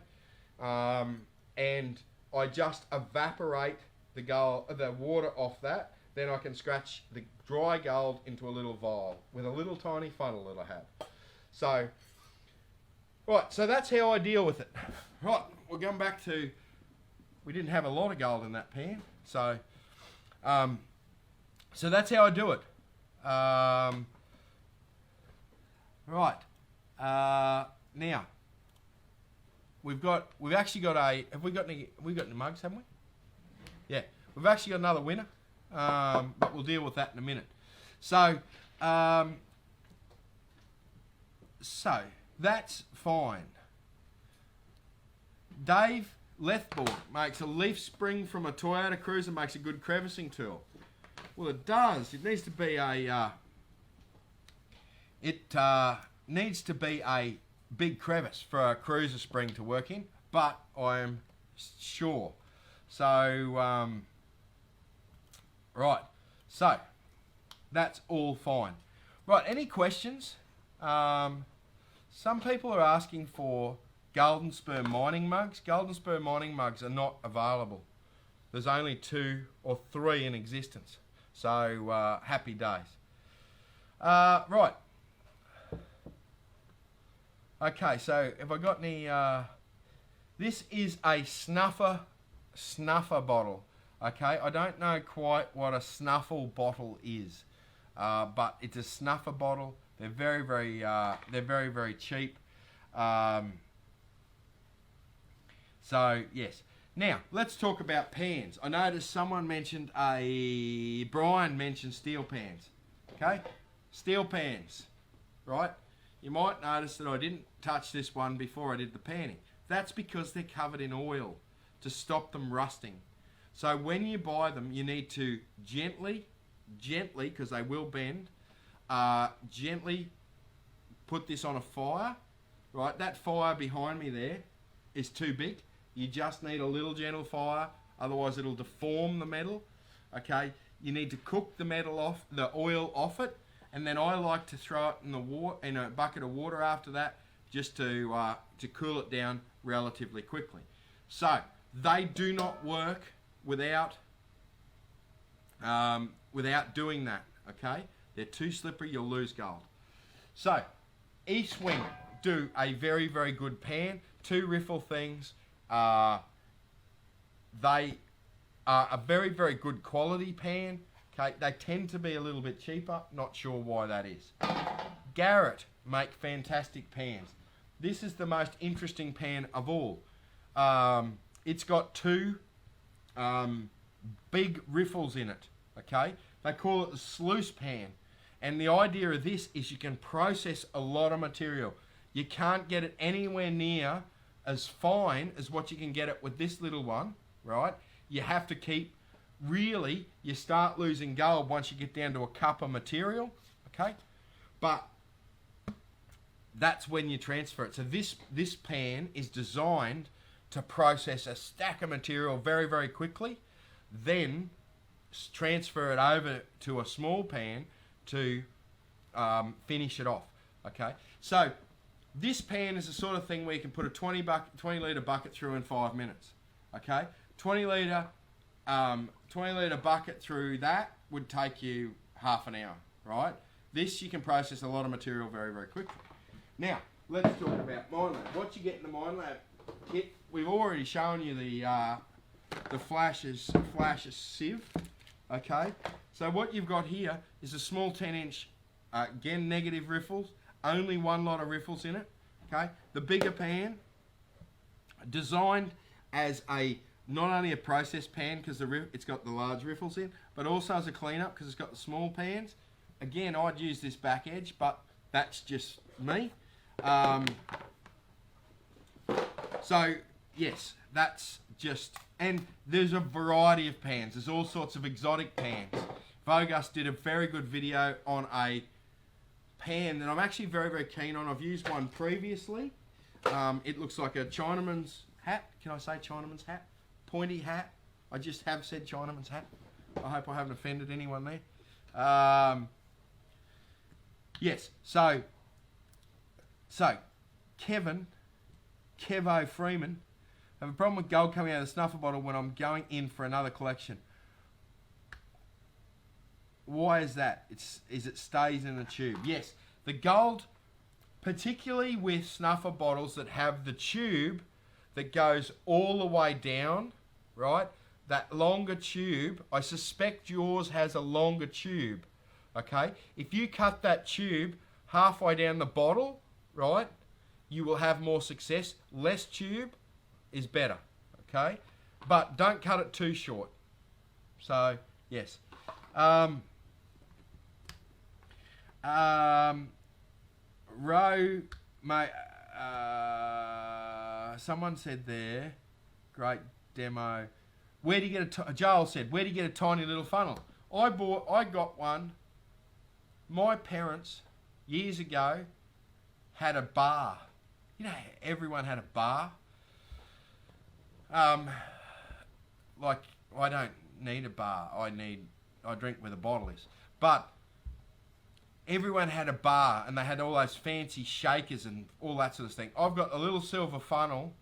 and I just evaporate the water off that. Then I can scratch the dry gold into a little vial with a little tiny funnel that I have. So, right, so that's how I deal with it. Right, we're going back to, we didn't have a lot of gold in that pan, so so that's how I do it. Right. Now we've actually got have we got any mugs, haven't we? Yeah, we've actually got another winner, but we'll deal with that in a minute. So so that's fine. Dave Lethbourne makes a leaf spring from a Toyota Cruiser, makes a good crevicing tool. Well, it does. It needs to be a needs to be a big crevice for a cruiser spring to work in, but I am sure. So, right, so that's all fine. Right, any questions? Some people are asking for golden sperm mining mugs. Golden sperm mining mugs are not available. There's only 2 or 3 in existence. So, happy days. Right. Okay, so have I got any This is a snuffer bottle. Okay, I don't know quite what a snuffle bottle is, but it's a snuffer bottle. They're very cheap. So yes. Now let's talk about pans. I noticed Brian mentioned steel pans. Okay, steel pans, right? You might notice that I didn't touch this one before I did the panning. That's because they're covered in oil to stop them rusting. So when you buy them, you need to gently, because they will bend, gently put this on a fire, right? That fire behind me there is too big. You just need a little gentle fire, otherwise it'll deform the metal, okay? You need to cook the oil off it, and then I like to throw it in a bucket of water after that, just to cool it down relatively quickly. So they do not work without doing that. Okay, they're too slippery. You'll lose gold. So East Wing do a very good pan. 2 riffle things. They are a very good quality pan. Okay, they tend to be a little bit cheaper. Not sure why that is. Garrett make fantastic pans. This is the most interesting pan of all. It's got 2 big riffles in it. Okay, they call it the Sluice pan, and the idea of this is you can process a lot of material. You can't get it anywhere near as fine as what you can get it with this little one, right? You have to keep, really, you start losing gold once you get down to a cup of material, okay? But that's when you transfer it. So this pan is designed to process a stack of material very quickly, then transfer it over to a small pan to finish it off, okay? So this pan is the sort of thing where you can put a 20 litre bucket through in 5 minutes, okay? 20 litre bucket through that would take you half an hour, right? This you can process a lot of material very quickly. Now, let's talk about Mine Lab. What you get in the Mine Lab kit, we've already shown you the flashes sieve, okay? So what you've got here is a small 10-inch, again, negative riffles, only 1 lot of riffles in it, okay? The bigger pan, designed as not only a process pan because it's got the large riffles in, but also as a cleanup because it's got the small pans. Again, I'd use this back edge, but that's just me. So yes, that's just, and there's a variety of pans. There's all sorts of exotic pans. Vogus did a very good video on a pan that I'm actually very keen on. I've used one previously. It looks like a Chinaman's hat. Can I say Chinaman's hat? Pointy hat. I just have said Chinaman's hat. I hope I haven't offended anyone there. Yes, so Kevo Freeman, I have a problem with gold coming out of the snuffer bottle when I'm going in for another collection. Why is that? It stays in the tube. Yes, the gold, particularly with snuffer bottles that have the tube that goes all the way down, right? That longer tube, I suspect yours has a longer tube, okay? If you cut that tube halfway down the bottle, right, you will have more success. Less tube is better, okay? But don't cut it too short. So, yes. Someone said there, great demo. Where do you get Joel said, where do you get a tiny little funnel? I got one. My parents, years ago, had a bar. You know, everyone had a bar. Like, I don't need a bar. I drink where the bottle is. But everyone had a bar, and they had all those fancy shakers and all that sort of thing. I've got a little silver funnel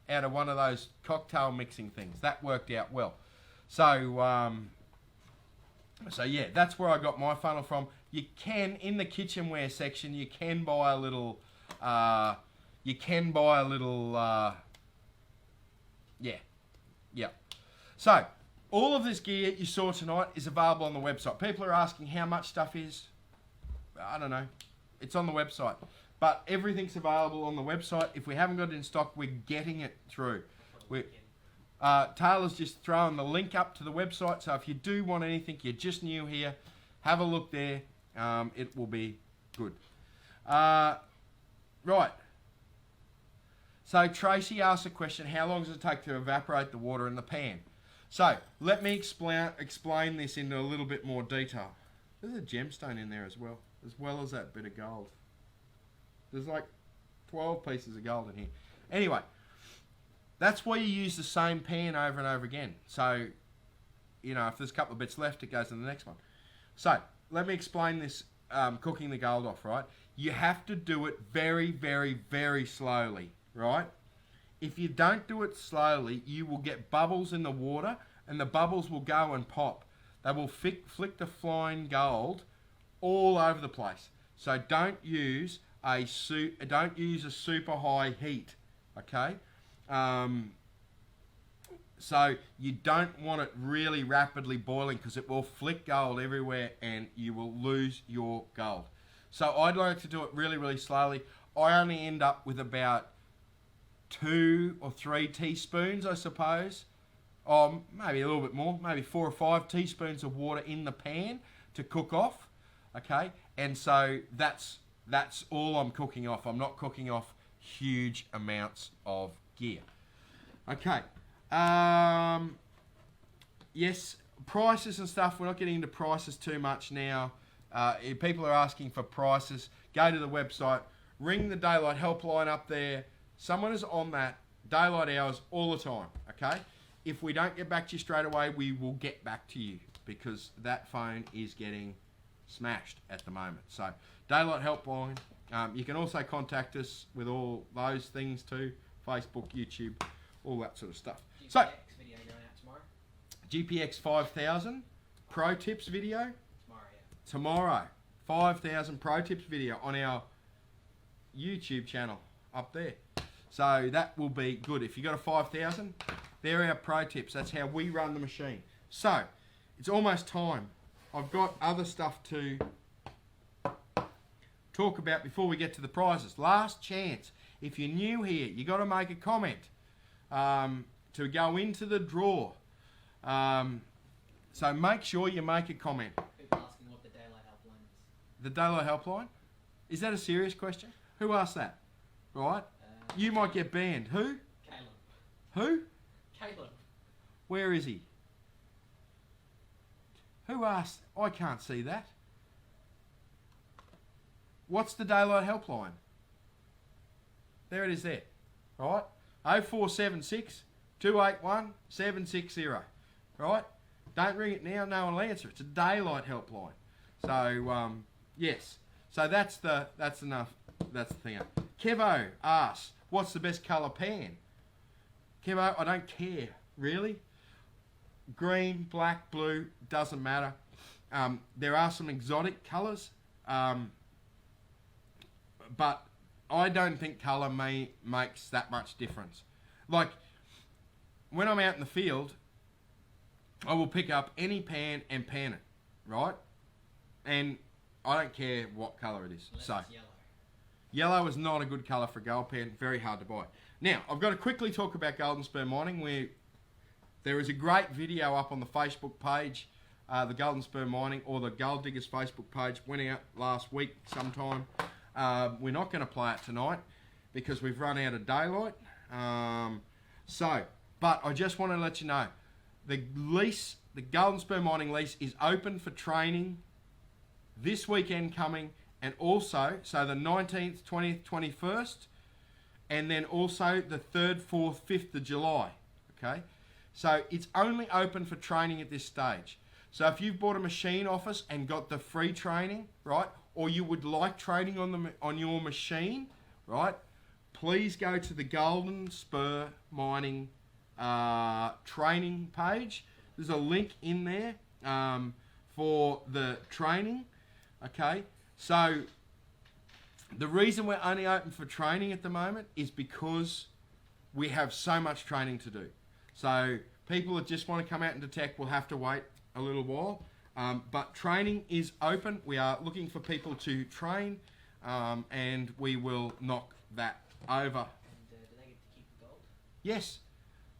out of one of those cocktail mixing things. That worked out well. So, so yeah, that's where I got my funnel from. You can, in the kitchenware section, you can buy a little Yeah. Yep. So, all of this gear you saw tonight is available on the website. People are asking how much stuff is. I don't know. It's on the website. But everything's available on the website. If we haven't got it in stock, we're getting it through. Taylor's just throwing the link up to the website. So if you do want anything, you're just new here, have a look there. It will be good. Right. So Tracy asked a question, how long does it take to evaporate the water in the pan? So let me explain this into a little bit more detail. There's a gemstone in there as well as that bit of gold. There's like 12 pieces of gold in here. Anyway, that's why you use the same pan over and over again. So, you know, if there's a couple of bits left, it goes to the next one. So, let me explain this cooking the gold off, right? You have to do it very, very, very slowly, right? If you don't do it slowly, you will get bubbles in the water, and the bubbles will go and pop. They will flick the flying gold all over the place. So don't use a super high heat, okay? So you don't want it really rapidly boiling because it will flick gold everywhere and you will lose your gold. So I'd like to do it really, really slowly. I only end up with about 2 or 3 teaspoons, I suppose. Or maybe a little bit more, maybe 4 or 5 teaspoons of water in the pan to cook off. Okay, and so that's all I'm cooking off. I'm not cooking off huge amounts of gear. Okay. Yes, prices and stuff. We're not getting into prices too much now. If people are asking for prices, go to the website, ring the daylight helpline up there. Someone is on that daylight hours all the time. Okay. If we don't get back to you straight away, we will get back to you because that phone is getting smashed at the moment. So daylight helpline. You can also contact us with all those things too, Facebook, YouTube, all that sort of stuff. GPX So video going out tomorrow. GPX 5000 pro tips video Tomorrow, yeah. tomorrow. 5000 pro tips video on our YouTube channel up there. So that will be good. If you got a 5000, they're our pro tips. That's how we run the machine. So it's almost time. I've got other stuff to talk about before we get to the prizes. Last chance. If you're new here, you got to make a comment to go into the draw. So make sure you make a comment. People asking what the daylight helpline is. The daylight helpline? Is that a serious question? Who asked that? Right? You might get banned. Who? Caleb. Who? Caleb. Where is he? Who asked? I can't see that. What's the daylight helpline? There it is there. Right? 0476 281 760. Right? Don't ring it now, no one will answer. It's a daylight helpline. So, yes. So that's enough. That's the thing. Kevo asks, what's the best colour pan? Kevo, I don't care, really. Green, black, blue, doesn't matter. There are some exotic colours, but I don't think colour makes that much difference. Like, when I'm out in the field, I will pick up any pan and pan it, right? And I don't care what colour it is. Unless So, it's yellow. yellow is not a good colour for a gold pan. Very hard to buy. Now, I've got to quickly talk about golden sperm mining. Where there is a great video up on the Facebook page, the Golden Sperm Mining, or the Gold Diggers Facebook page. Went out last week sometime. We're not going to play it tonight because we've run out of daylight. But I just want to let you know, the lease, the Golden Sperm Mining lease, is open for training this weekend coming, and also, so the 19th, 20th, 21st, and then also the 3rd, 4th, 5th of July, okay? So it's only open for training at this stage. So if you've bought a machine off us and got the free training, right, or you would like training on your machine, right, please go to the Golden Spur Mining training page. There's a link in there for the training, okay? So the reason we're only open for training at the moment is because we have so much training to do. So people that just want to come out and detect will have to wait a little while. But training is open. We are looking for people to train, and we will knock that over. And do they get to keep the gold? Yes.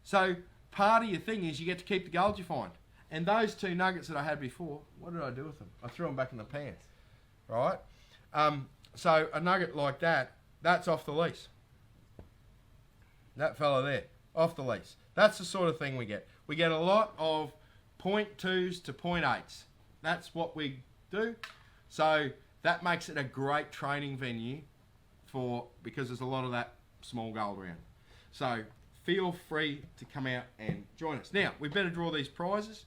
So part of your thing is you get to keep the gold you find. And those 2 nuggets that I had before, what did I do with them? I threw them back in the pan, right? So a nugget like that, that's off the lease. That fella there, off the lease. That's the sort of thing we get. We get a lot of 0.2s to 0.8s. That's what we do. So that makes it a great training venue because there's a lot of that small gold around. So feel free to come out and join us. Now, we better draw these prizes.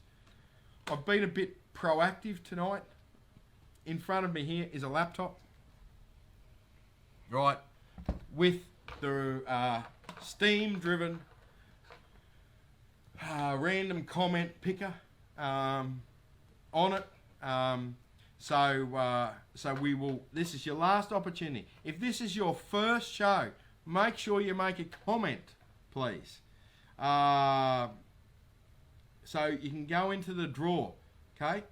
I've been a bit proactive tonight. In front of me here is a laptop, right, with the steam-driven random comment picker on it. So we will. This is your last opportunity. If this is your first show, make sure you make a comment, please. So you can go into the draw, okay?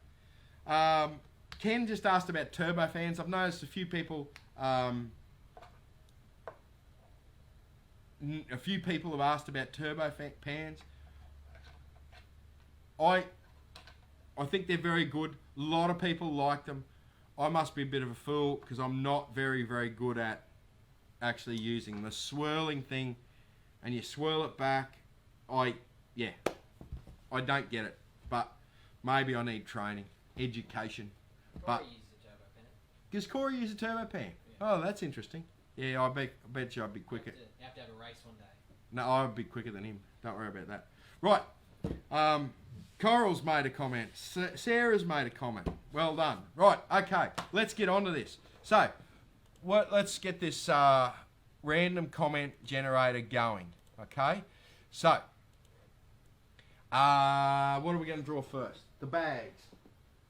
Ken just asked about turbo fans. I've noticed a few people have asked about turbo fans. I think they're very good. A lot of people like them. I must be a bit of a fool because I'm not very, very good at actually using the swirling thing, and you swirl it back. I don't get it, but maybe I need training, education. Cory uses a turbo pen. Does Cory use a turbo pan? Yeah. Oh, that's interesting. Yeah, I bet you I'd be quicker. You have to have a race one day. No, I'd be quicker than him. Don't worry about that. Right. Coral's made a comment. Sarah's made a comment. Well done. Right, okay. Let's get on to this. So, let's get this random comment generator going. Okay? So, what are we going to draw first? The bags.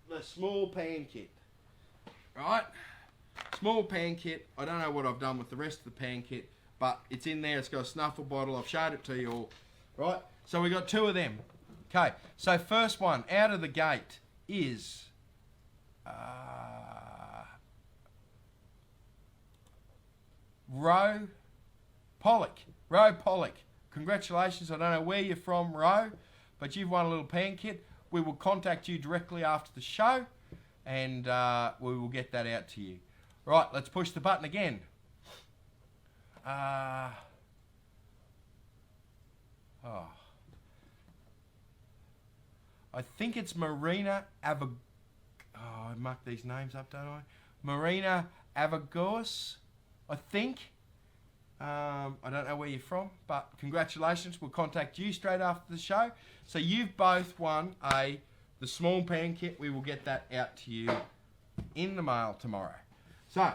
The small pan kit. Right? Small pan kit. I don't know what I've done with the rest of the pan kit, but it's in there. It's got a snuffer bottle. I've showed it to you all. Right? So we got 2 of them. Okay. So first one out of the gate is Ro Pollock. Ro Pollock. Congratulations. I don't know where you're from, Ro, but you've won a little pan kit. We will contact you directly after the show, and we will get that out to you. Right, let's push the button again. I think it's Marina I muck these names up, don't I? Marina Avagos, I think. I don't know where you're from, but congratulations. We'll contact you straight after the show. So you've both won the small pan kit. We will get that out to you in the mail tomorrow. So,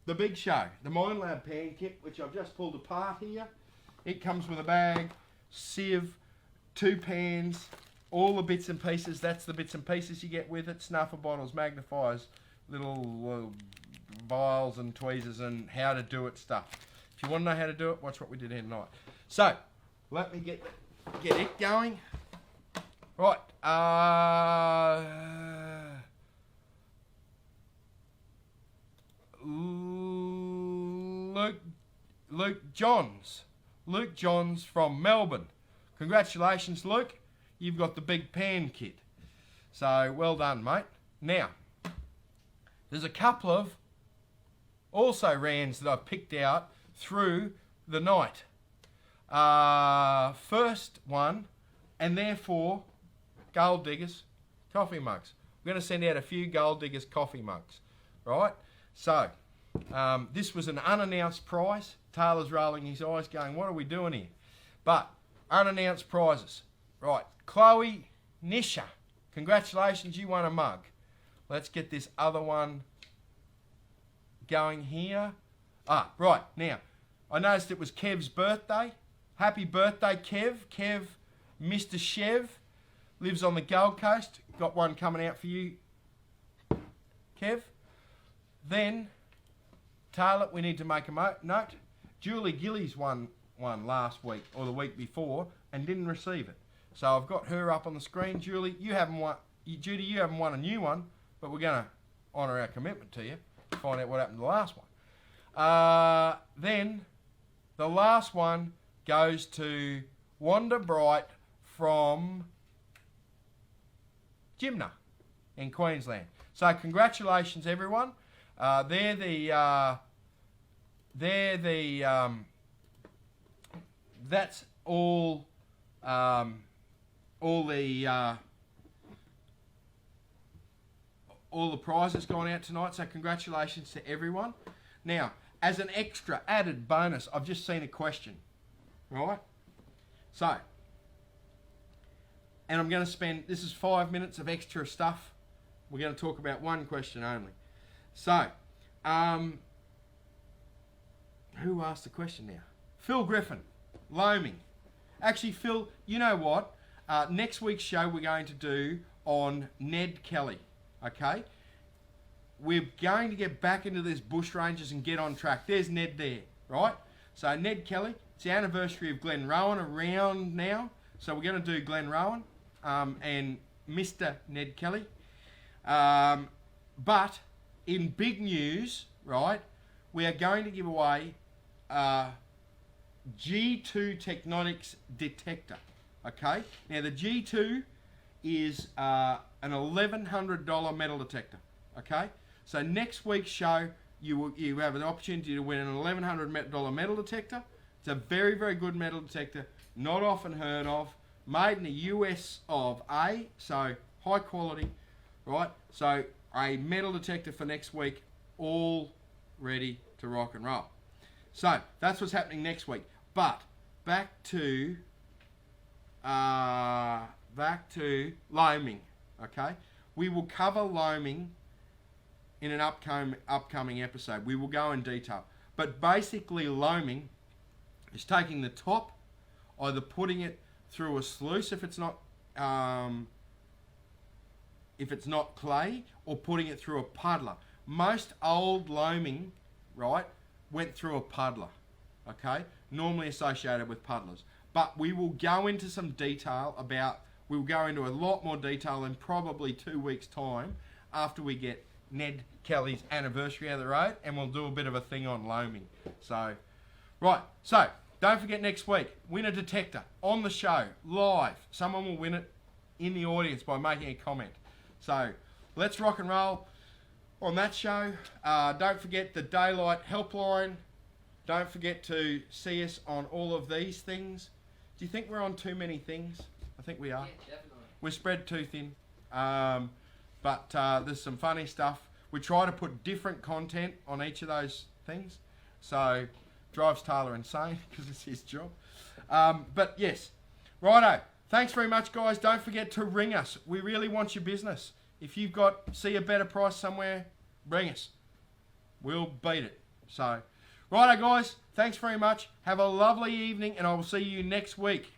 the big show, the Mind Lab pan kit, which I've just pulled apart here. It comes with a bag, sieve, 2 pans, all the bits and pieces. That's the bits and pieces you get with it. Snuffer bottles, magnifiers, little vials and tweezers and how to do it stuff. If you want to know how to do it, watch what we did here tonight. So, let me get it going. Right. Luke Johns. Luke Johns from Melbourne. Congratulations, Luke. You've got the big pan kit. So, well done, mate. Now, there's a couple of also rands that I've picked out through the night. First one, and therefore, Gold Diggers coffee mugs. We're going to send out a few Gold Diggers coffee mugs, right? So, this was an unannounced prize. Taylor's rolling his eyes going, what are we doing here? But, unannounced prizes. Right, Chloe Nisha, congratulations, you won a mug. Let's get this other one going here. Right, now, I noticed it was Kev's birthday. Happy birthday, Kev. Kev, Mr. Chev, lives on the Gold Coast. Got one coming out for you, Kev. Then, Taylor, we need to make a note. Julie Gillies won last week, or the week before. and didn't receive it. So I've got her up on the screen. Judy, you haven't won a new one, but we're going to honour our commitment to you to find out what happened to the last one. Then the last one goes to Wanda Bright from Jimna in Queensland. So congratulations, everyone. That's all the prizes gone out tonight. So congratulations to everyone. Now, as an extra added bonus, I've just seen a question, right? So, and I'm going to spend, this is 5 minutes of extra stuff. We're going to talk about one question only. So, who asked the question now? Phil Griffin, Loaming. Actually, Phil, you know what? Next week's show we're going to do on Ned Kelly, okay? We're going to get back into this bush rangers and get on track. There's Ned there, right? So Ned Kelly, it's the anniversary of Glen Rowan around now. So we're going to do Glen Rowan and Mr. Ned Kelly. But in big news, right, we are going to give away G2 Technonics detector, okay? Now the G2 is an $1,100 metal detector, okay? So next week's show, you have an opportunity to win an $1,100 metal detector. It's a very, very good metal detector, not often heard of, made in the US of A, so high quality, right? So a metal detector for next week, all ready to rock and roll. So that's what's happening next week. But back to loaming, okay? We will cover loaming in an upcoming episode. We will go in detail. But basically loaming is taking the top, either putting it through a sluice if it's not clay, or putting it through a puddler. Most old loaming, right, went through a puddler, okay? Normally associated with puddlers. But we will go into some detail we'll go into a lot more detail in probably 2 weeks' time after we get Ned Kelly's anniversary out of the road, and we'll do a bit of a thing on loaming. So, right, so don't forget next week, win a detector on the show, live. Someone will win it in the audience by making a comment. So, let's rock and roll on that show. Don't forget the Daylight Helpline. Don't forget to see us on all of these things. Do you think we're on too many things? I think we are. Yeah, definitely. We're spread too thin. But there's some funny stuff. We try to put different content on each of those things. So, drives Taylor insane because it's his job. But yes, righto. Thanks very much, guys. Don't forget to ring us. We really want your business. If you've see a better price somewhere, ring us. We'll beat it. So, righto, guys. Thanks very much. Have a lovely evening, and I will see you next week.